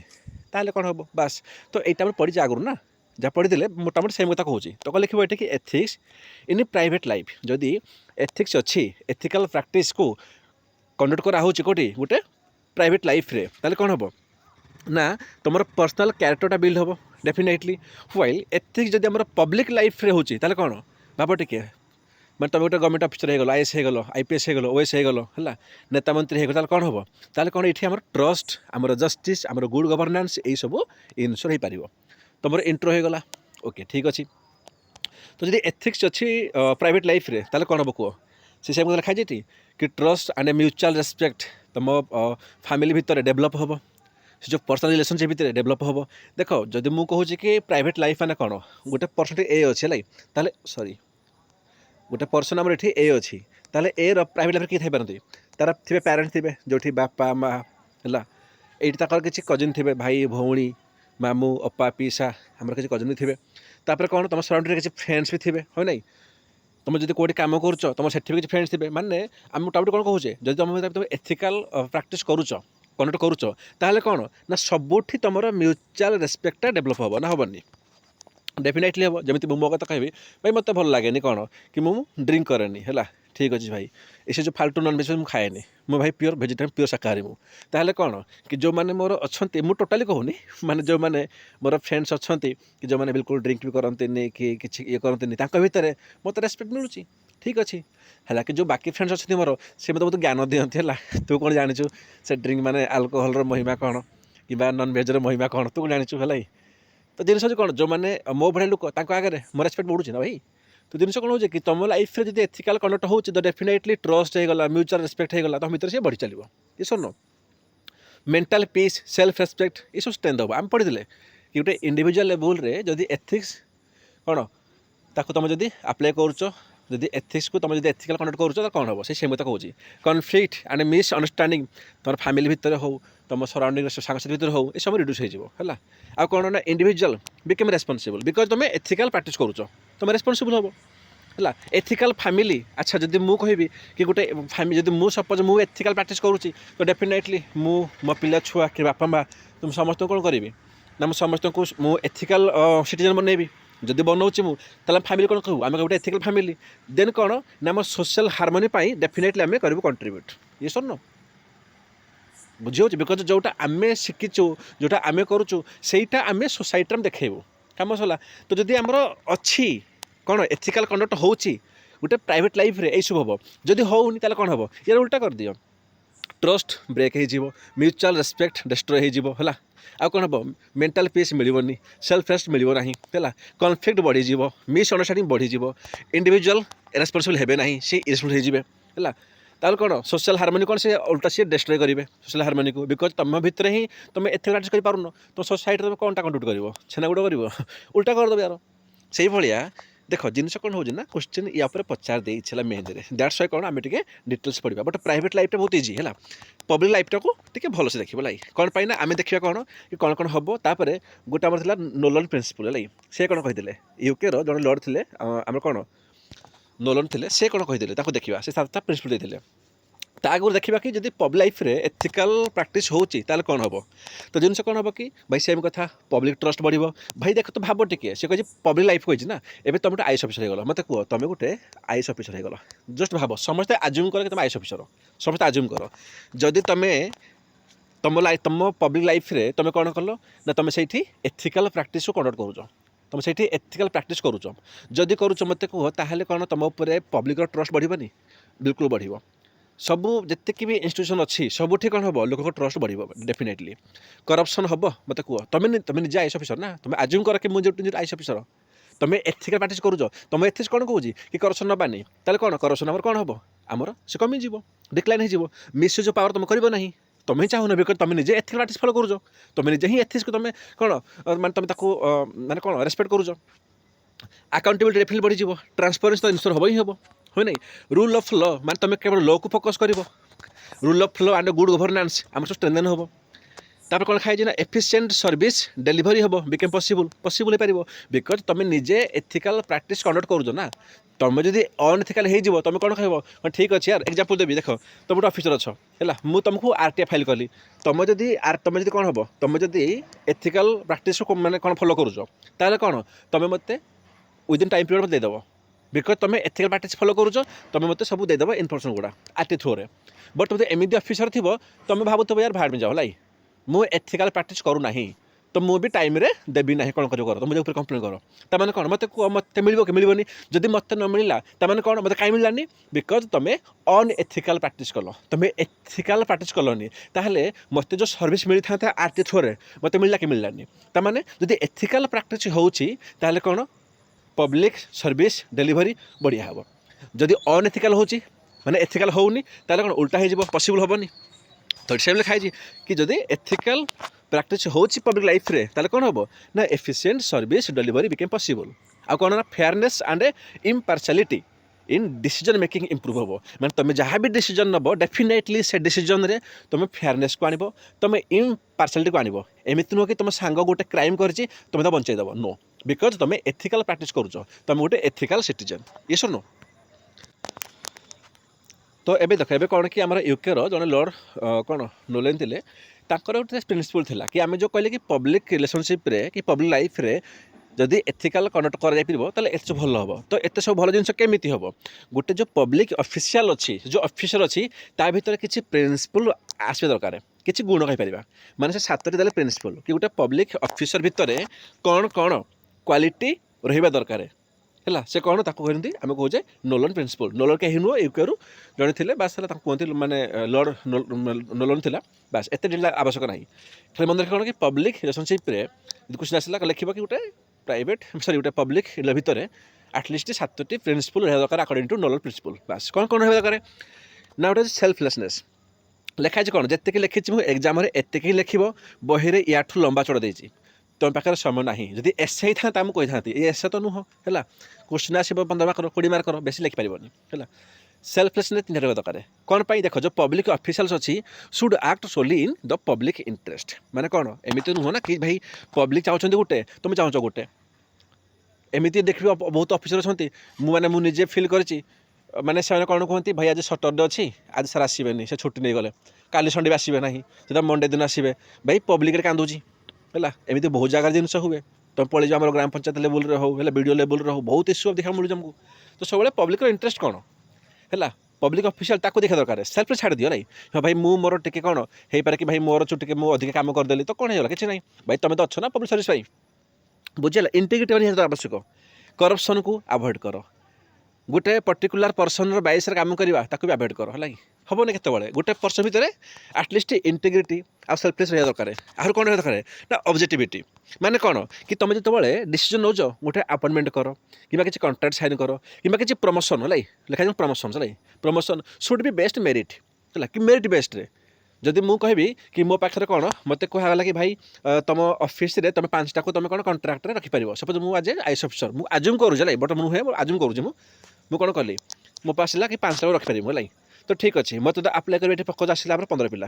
ताहले कौन हम बास तो यहाँ पढ़ी आगु ना जहाँ पढ़ी मोटामोटी सेम कथा कहूँ तो कौन लिखे ये कि एथिक्स इन प्राइवेट लाइफ जदि एथिक्स अच्छी एथिकल प्रैक्टिस को कंडक्ट करा कौटी गोटे प्राइवेट लाइफ रे ताहले कौन हम ना तुम पर्सनाल क्यारेक्टरटा बिल्ड हम डेफिनेटली व्हाइल एथिक्स जदि आम पब्लिक लाइफ रे होची ताहले कौन भाव टे मैं तुम गोटे गवर्नमेंट ऑफिसर हो गल आईएस हो गल आईपीएस हो गल ओएस हो गल है नेता मंत्री हो गल कौन हम ताहले कौन ये आम ट्रस्ट आम जस्टिस आम गुड गवर्नेंस यही सब इनश्योर हो पार तुम इंट्रो हो गला ओके ठीक अच्छे तो जब एथिक्स अच्छी प्राइवेट लाइफ रे ताहले कौन हम कह से सब लिखा जाए कि ट्रस्ट एंड म्यूचुअल रेस्पेक्ट तुम फैमिली भितर डेभलप हम से जो पर्सनल रिलेशनशिप भितर डेभलप हम देख जदि मुझे कहूँ कि प्राइवेट लाइफ मैंने कौन गोटे पर्सन ए अच्छे है सॉरी गोटे पर्सन आम ये ए अच्छी ताल ए प्राइवेट लाइफ किए थी तार थे पेरेंट्स थे जो बापा माँ है ये किसी कजिन थे भाई भौणी मामू अपा पीसा आम किसी कजिन थे तापर कौन तुम सराउंडिंग किसी फ्रेंड्स भी थे है ना तुम जब कौटी कम कर तुम से किसी फ्रेंड्स थे माने आम मोटामोटी कौन कहूचे जब तुम एथिकल प्रैक्टिस करुच कनेक्ट करुच ताहले कौन ना सबुठी तुम म्यूचुअल रेस्पेक्टा डेभलप हम ना हेनी डेफिनेटली हम जमी मो कथा कहबी भाई मत भल लगे कौन कि मुझे ड्रिंक कैनि है ठीक अच्छे भाई इसे जो फाल्तु नॉनवेज मुझे खाएनि मो भाई प्योर वेजिटेरियन प्योर शाकाहारी मुझे कौन कि जो मैंने मोर अच्छा मुझे टोटाली कहूनी माने जो मैंने मोर फ्रेंड्स अच्छा कि जो मैंने बिल्कुल ड्रिंक भी करते कि ये करते भितर मत रेस्पेक्ट मिलूँ ठीक अच्छे है कि जो बाकी फ्रेंड्स अच्छे मोर से मतलब बहुत ज्ञान दिखती है तू कौन जाचु से ड्रिंक माने आल्कोहल महिमा कौन कि नॉनवेजर महिमा कौन तू जाचु है तो जिन कौन जो मैंने मो भाई लोक आगे मो रेस्पेक्ट बढ़ुची ना भाई तो जिन कौन हो कि तुम लाइफ में जब एथिकल कंडक्ट हो तो डेफिनेटली ट्रस्ट हो गला म्यूचुअल रेस्पेक्ट हो गला तो भीतर से बढ़ी चलो ये सुन मेंटल पीस सेल्फ रेस्पेक्ट ये सब स्ट्रेंथ हम आम पढ़ी कि गोटे इंडिविजुअल लेवल रे जदि एथिक्स कौन ताको तुम जदि अप्लाई करुच जदि एथिक्स को तुम जब एथिकल कंडक्ट करुच तो कौन हम से सेम कथा कहूँ कन्फ्लिक्ट एंड मिस अंडरस्टांडिंग तुम फैमिली भितर हो तुम सराउंडिंग सांगसाथी भितर हो ये सब रिड्यूस हो आ कौन ना इंडिविजुअल बिकम रेस्पॉन्सिबल बिकज तुम एथिकल प्रैक्टिस करुच तुम रेस्पॉन्सिबल हम है एथिकल फैमिली अच्छा जब मुझे कहि कि गोटे फैमिली जब मुझे सपोज मुझे एथिकल प्रैक्टिस करुँची तो डेफिनेटली मो पिला छुआ कि बापा माँ तुम समस्त कौन करी ना मुझे समस्त को मुझे एथिकल सिटीजन बनैबी जदि बनाऊँ मुझे फैमिली कौन कहूँ आम गोटे एथिकल फैमिली देन कौन ना आम सोशल हार्मोनी डेफिनेटली आम करूँ कंट्रीब्यूट ये सुन बुझे बिकज जोटा आम शिखीचु जोटा आम करुचु सेटा आम सोसाइटी में देखू कम सरला तो जदि आमर अच्छी कौन एथिकल कंडक्ट होची गोटे प्राइवेट लाइफ रे सब हम जदि होनी ताले कौन हम यार उल्टा कर दियो ट्रस्ट ब्रेक हो म्यूचुअल रेस्पेक्ट डिस्ट्रॉय हो आउ कौन हम मेंटल पीस मिलनी सेल्फ रेस्ट मिलना है कन्फ्लिक्ट बढ़ीज मिसअंडरस्टांडिंग बढ़ीज इंडिविजुअल रेस्पॉन्सिबल हेबे ना सी इरिटेट होगा ताल कौन सोशल हार्मोनी कौन से उल्टा सी डिस्ट्रॉय करेंगे सोशल हार्मोनी को बिकज तुम भितर ही तुम एथ प्राक्टिस कर तो सोसाइटी तुम कौन कंट्रीब्यूट कर छेनागुड़ कर उल्टा करदेव यार से भाया देख जिनस कौन हो क्वेश्चन या पचार देला मेहंदी दैट्स वाई कौन आम डिटेल्स पढ़ा बट प्राइवेट लाइफ बहुत इजी है पब्लिक लाइफटा को टे भलसे देखा लाइक कौन पाई ना आम देखा कौन कि कौन कौन हम तापर गोटे आम नोलन प्रिंसिपल लाइक से कौन कहते यूके जड़े लॉर्ड थे आम कौन नोलन थे से कौन कहते देखा से 7टा प्रिंसिपल देते आगुरी देखा कि जब पब्लिक लाइफ रे एथिकल प्रैक्टिस होची ताले कौन हम तो जिनस कौन हम कि भाई सेम कथा पब्लिक ट्रस्ट बढ़ भाई देख तो भाव टे सी कही पब्लिक लाइफ कही ना एवं तुम गोटे आईएएस अफिसर हो मत कह तुम गोटे आईएएस अफिसर हो जस्ट भाव समस्ते आज्यूम कर तुम आईएएस अफिसर समस्ते आज्यूम कर जदि तुम्हें तुम पब्लिक लाइफ रे तुम कौन कल ना तुम से एथिकल प्रैक्टिस को कंडक्ट करुच तुम से एथिकल प्रैक्टिस करुच जदि करुच मत कह ताहले कौन तुम उपर पब्लिक ट्रस्ट बढ़नी बिल्कुल बढ़ सबू जितकी भी इंस्टीट्यूशन अच्छी सबुठी कौन हम लोक ट्रस्ट बढ़ डेफिनेटली करप्शन हम मत कह तुम निजे आईएएस अफिसर ना तुम आज्यूम कर कि मुझे आईएएस अफिसर तुम एथिकल प्रैक्टिस करुच तुम एथिक्स कौन कहूँ कि करप्शन नबानी ताले कौन करप्शन आमर कौन हम आमर से कमिज डिक्लाइन हो मिसयूज पावर तुम कर ना तुम ही चाहून बिकज तुम निजे एथिकल प्रैक्टिस फॉलो करुच तुम निजे ही एथिक्स को तुम कौन माने तुम माने कौन रेस्पेक्ट करुच अकाउंटेबिलिटी डेफिनेटली बढ़ ट्रांसपेरेंसी तो इनश्योर हम ही हम है नहीं रूल ऑफ लॉ माने तुम केवल लॉ को फोकस कर rule of law and good governance आम सब स्ट्रेंथन हम तापर कौन खाई ना एफिशिएंट सर्विस डिलीवरी हम बिकेम पॉसिबल हो पार बिकज तुम निजे एथिकल प्रैक्टिस कंडक्ट करुच ना तुम जब अनएथिकल हो तुम कौन कह ठीक अच्छे यार एग्जांपल देवी देख तुम गोटे अफिसर अच्छ है मुझे तुमको आरटीआई फाइल कली तुम जब कौन हम तुम जब एथिकल प्रैक्टिस को मैंने कौन फॉलो करुच ताले कौन तुम मत विदिन टाइम पीरियड मत देदेव बिकज तुम एथिकल प्रैक्टिस फॉलो करुच तुम मत सब देदेव इनफर्मेशन गुड़ा आरटी थ्रू में बट तुम एमती अफिसर थी तुम भावुव यार भाड़ में जाओ लाई मुझे एथिकल प्रैक्टिस करूना तो मुझे भी टाइम रे देवी ना कौन कर तो मुझे ऊपर कंप्लेन कर तमें कौन मत मत मिल कि मिलनी जदि मत न मिलला तमें कौन मत कहीं मिलानी बिकज तुम्हें अनएथिकल प्रैक्टिस कल तुम्हें एथिकल प्रैक्टिस कलनी ताहले मत जो सर्विस मिलता था आरटी थ्रू में मत मिलला कि मिललानी तमें जदि एथिकल प्रैक्टिस होची ताहले कौन पब्लिक सर्विस डिलीवरी बढ़िया हे जदि अनएथिकल होची माने एथिकल होनी ताहले कौन उल्टा हो पॉसिबल हेनी तो सेम लिखाई कि जदि एथिकल प्रैक्टिस होची पब्लिक लाइफ रे ताले कौन हम ना efficient service delivery became possible आ कौन ना fairness and impartiality in decision making improve हम मैंने तुम जहाँ भी डिसीजन नब डेफिनेटली से डिसीजन रे तुम फेयरनेस को आनिबो तुम इम्पार्शियलिटी को आनिबो एमिति नुह कि तुम सांग गोटे क्राइम करछि तुम तो बंचेदेव नो बिकज तुम एथिकल प्रैक्टिस करुच तुम गोटे एथिकल सिटीजन ये सर नो तो एबे देख एबे कौन कि आम यूके जड़े लॉर्ड कौन नोलेन थे गोटे प्रिंसिपल थिला कि आम जो कहले कि पब्लिक रिलेशनशिप रे कि पब्लिक लाइफ रे जदि एथिकल कंडक्ट कर एत सब भल हम तो एत सब भल जिन केमी हम गोटे जो पब्लिक ऑफिशियल अच्छी जो ऑफिसर अच्छी ता भीतर किसी प्रिंसिपल आसवा दरकार किसी गुण कहीपर माने से 7टी देले प्रिंसिपल कि गोटे पब्लिक ऑफिसर भितर कौन कौन क्वालिटी रहा दरकार है से कौन ताको कहते आम कहे नोलन प्रिंसिपल नोलन कहीं नुह यूके जड़े थे बास कहते माने लॉर्ड नोलन थिला बास एत डिटेल आवश्यक ना फिर मन कौन कि पब्लिक रिलेशनशिप रे क्वेश्चन आसला लिखा कि गोटे प्राइवेट सॉरी गोटे पब्लिक भितर एटलिस्ट 7टी प्रिंसिपल रहा दरकार अकॉर्डिंग टू नोलन प्रिंसिपल बास कौन कौन रहा दरकार ना गोटे सेल्फलेसनेस लिखाई कौन जितकी लिखी एग्जाम एतिक लिख बही या लंबा चढ़ा देती तुम पाखे समय ना जब एसे ही था कही था ये एसे तो नुह है क्वेश्चन आसो 15 मार्क 20 मार्क बेस लिखिपारनी है सेल्फलेसनेस 3 रहा दरकार कौन पाई देख जो पब्लिक ऑफिशियल्स अच्छी should act solely in the public interest माने कौन एमती नुह ना कि भाई पब्लिक चाहते गोटे तुम चाहो गोटे एमती देख बहुत ऑफिसर अच्छा मुझे मुझे फिल करी माने से कौन कहते भाई आज सटरडे अच्छी आज सर आसबेनि से छुट्टी नहीं गले काली संडे भी आसबे ना से मंडे दिन आसबे भाई पब्लिक कांदुची है एमती बहुत जगह जिनस हुए तुम पलि जाओ ग्राम पंचायत लेवल रे हो वीडियो लेवल रे हो बहुत इश्यू देखा मिलूँ आमको तो सब पब्लिक इंटरेस्ट कौन है पब्लिक ऑफिशियल ताको देखा दरकार सेल्फ छाड़ दियो नहीं हाँ भाई मोर टे कौन हो पारे कि भाई मोर चुटे मुझे अधिक काम करदेली तो कौन होगा कि नहीं भाई तुम तो अच्छो ना पब्लिक सर्विस बुझे इंटीग्रिटी आवश्यक करप्शन को अवॉइड कर गोटे पर्टिकुलर पर्सन बाइस काम करवा ताको भी अवॉइड कर है हेनी केतबे गोटे पर्सन भितर आटलिस्ट इंटेग्रिटी आ सेल्फलेस रहा दरकार आर कौन रहा दरकार ना ऑब्जेक्टिविटी माने कौन कि तुम जो डिसीजन नौच गोटे अपॉइंटमेंट कर कि किसी कॉन्ट्रैक्ट साइन कर कि किसी प्रमोशन है लिखा प्रमोशन है promotion should be best merit है कि मेरिट बेस्ट रे जदि मु कहबी कि मो पाखे कौन मत कहला कि भाई तुम ऑफिस रे तुम 5टा को तुम कौन कॉन्ट्रैक्ट रखिपर सपोज मुझे आज आईएएस अफिसर मुझे आजुम करूँ बट नुहे आजुम करूँ मुझे कौन कली मो पास कि 5टा को रखिपर है तो ठीक अच्छे मत तो आप्लाय कर पक्ष आसला 15 पिला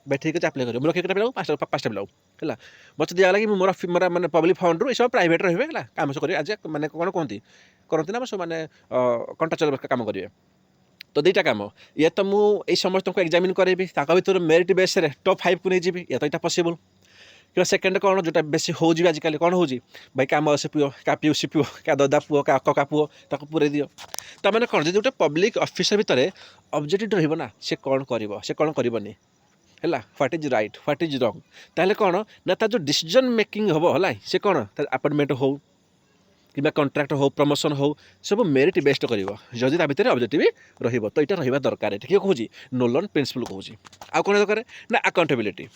भाई ठीक अच्छे आप्लाय कर रखिए पिला 5टा पिला है मत दिगला कि मोर मैंने पब्लिक फंड रू सब प्राइवेट रे कम कर आज मैंने कौन कहती करती ना सब मैंने कंट्राक्चुअल काम करेंगे तो दुईटा कम ये तो मुझे समस्त को एग्जामिन करें भर मेरिट बेस टॉप 5 को नहीं जी ये तो यहाँ पॉसिबल कि सेकेंड कौन जो बेसी हो आजिकल कौन हो भाई क्या मस पुओ क्या पीयूसी पुओ क्या ददा पुओ क्या कका पुओ ताको पूरे दियो तो मैंने कौन जो गोटे पब्लिक ऑफिसर भितर ऑब्जेक्टिव रहा से कौन करनी है what is right what is wrong ताहले कौन ना जो डिसीजन मेकिंग हम है से कौन अपॉइंटमेंट हो कि कॉन्ट्रैक्ट हो प्रमोशन हो सब मेरिट बेस्ट करदी ता भितर ऑब्जेक्टिव रहिबो तो यहाँ रहा दरकार किए कहूँ नोलन प्रिंसिपल कहूँ आ कौन दरकार ना अकाउंटेबिलिटी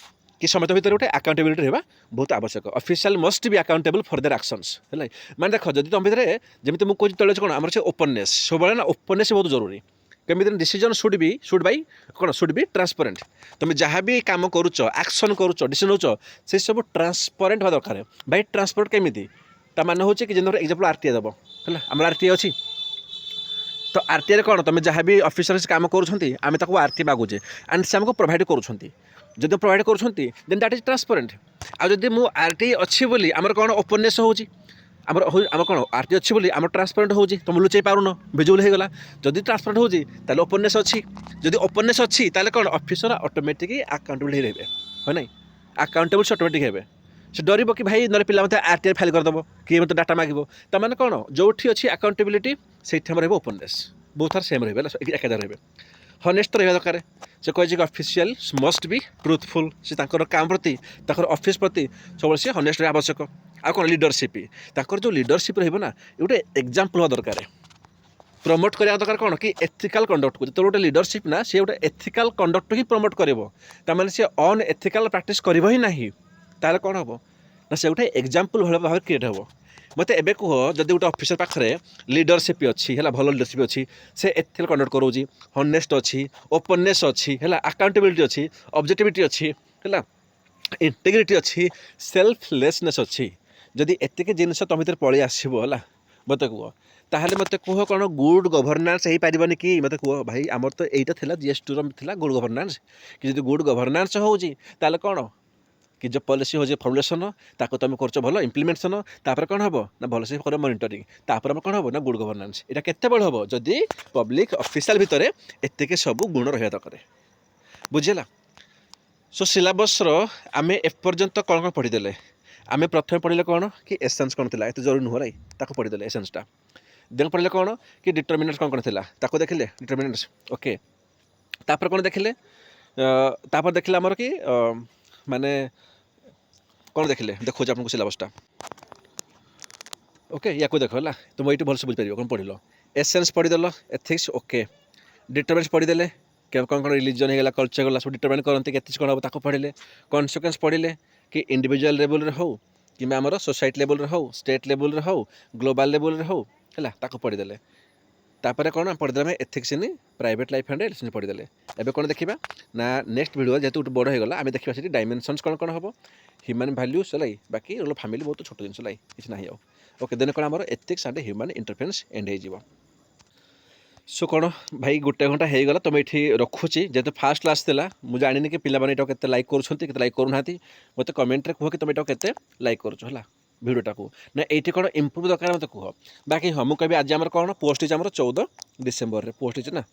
कि समस्त भितर गोटे अकाउंटेबिलिटी रहा बहुत आवश्यक official must be accountable for their actions है माने देख जब तुम भितर जमी मुझे कहूँ तले कौन आम से ओपननेस सब ना ओपननेस बहुत जरूरी केमी डिसीजन शुड बी ट्रांसपेरेंट तुम जहाँ भी कम करुच एक्शन करुच डिसीजन हो से सब ट्रांसपेरेंट हवा दरकार भाई ट्रांसपेरेंट केमी ता मान हो कि जब एक्जाम्पल आरटीआई दब है आम आरटीआई अच्छी तो आरटीआई कौन तुम जहाँ भी ऑफिसर से काम करें आरटीआई मागुचे एंड से आमको प्रोवाइड करुँच जब प्रोवाइड करुँच देन दैट इज ट्रांसपेरेंट आदि मु आरटीआई अच्छी बोली आमर कौन ओपननेस होमर कौन आरटीआई अच्छी बोली आम ट्रांसपेरेंट हो तुम लुचाई पारुन विजुअल होगा जदि ट्रांसपेरेंट हो ओपननेस अच्छी जदि ओपननेस अच्छी कौन ऑफिसर ऑटोमेटिक अकाउंटेबल रहे है ना अकाउंटेबल से ऑटोमेटिक हे से डर कि भाई ना पिला मत आरटीआई फाइल करदेव कि मत डाटा मांग तो मैंने कौन जो अच्छी अकाउंटेबिलिटी से ओपननेस बहुत थार सेम रही एकादार रहे हनेस्ट रहा दरकार से कहे ऑफिशियल मस्ट बी ट्रुथफुल से काम प्रति ऑफिस प्रति सब से हनेस्ट रहा आवश्यक आ कौन लीडरशिप जो लीडरशिप रहा गोटे एग्जाम्पल हवा दरकार प्रमोट करने दरकार कौन कि एथिकल कंडक्ट को जो गोटे लीडरशिप ना सी गोटे एथिकल कंडक्ट ही प्रमोट कर सी अन एथिकल प्रैक्टिस कर ही ना तार कौन हम ना से गोटे एग्जाम्पल भाव क्रिएट हम मत एबे कह जब गोटे ऑफिसर पाखे लीडरशिप अच्छी है भल लीडरशिप अच्छी से एथिकल कंडक्ट करोजी हनेस्ट अच्छी ओपननेस अच्छी है अकाउंटेबिलिटी अच्छी ऑब्जेक्टिविटी अच्छी है इंटेग्रिटी अच्छी सेल्फलेसनेस अच्छी जदि एतिक जिनस तुम भर पलि आसो है मत कह ताहले मत कह कौन गुड गभर्नान्स हो पारन कि मत कह भाई आमर तो यहाँ जीएस2 रा गुड गभर्नान्स कि जो गुड गभर्नान्स हो कौन कि जो पॉलिसी हो फॉर्मुलेशन ताको तुम कर भल इम्प्लीमेंटेशन तापर कौन हम ना भल से कर मॉनिटरिंग तापर कौन हम ना गुड गभर्नान्स यहाँ केते बड़ हम जदि पब्लिक ऑफिशियल भितर एतिक सब गुण रहा दरकार बुझेगा सो सिलेबस आम एपर्यंत कौन कौन पढ़ीदे आम प्रथम पढ़ले कौन कि एसेंस कौन थी एत जरूरी नुह ताको पढ़ीदे एसेंसटा देन पढ़ले कौन कि डिटरमिनेंट्स कौन थी ताको देखिले डिटरमिनेंट्स ओके तापर कौन देखिले तापर देखिले आमर कि माने कौन देखिले देखो आपको सिलेबसटा ओके या को देख है तुम ये भलसे बुझीपार कौन पढ़ल एसेंस पढ़ीदेल एथिक्स ओके डिटरमिनेंट्स पढ़ीदेले कौन कौन रिलीजन होगा कल्चर गला सब डिटरमाइन करते केते कौन हम पढ़िले कन्सिक्वेंस पढ़िले कि इंडिविजुअल लेवल हो कि आमर सोसाइटी लेवल हो स्टेट लेवल हो ग्लोबल लेवल हो है पढ़ीदेले तापर कौन पढ़ीदे ethics in private life and relationship पढ़ीदेले एबे कौन देखा ना नेक्स्ट वीडियो जेहेतु गोटे बड़ होगा आम देखा से डायमेंशन्स कौन कौन हम ह्यूमन वैल्यूज है बाकी रोल फैमिली बहुत छोट जिन किसी ना ओके देन कौन आम ethics and human interference and हो सो कौन भाई गोटे घंटा हो गला तुम ये रखुची जेहतु फास्ट क्लास थी मुझे जानी कि पिला के लाइक कर लाइक करूना मत कमेंट कह कि तुम ये लाइक कर भिडटा को ना ये कौन इम्प्रूव दरकार मत कह बाकी हाँ मुझे कभी आज आम कौन पोस्ट होम 14 डिसेम्बर पोस्ट हो ना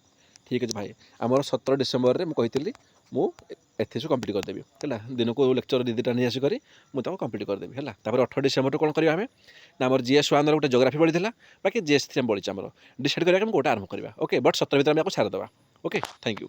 ठीक अच्छे भाई आमर 17 डिसेम्बर में कही मुझे कंप्लीट करदेवी है दिन को लेक्चर दीटा नहीं आसिक मुझे कंप्लीट करदेवी है 18 डिसेम्बर कौन करवा आम ना आम GS1 गोटे जोग्राफी बढ़ी बाकी GS3 बढ़ी आम डिसाइड करा गोटे आरंभ करवा ओके बट 17 भितर छाड़देवा ओके थैंक यू।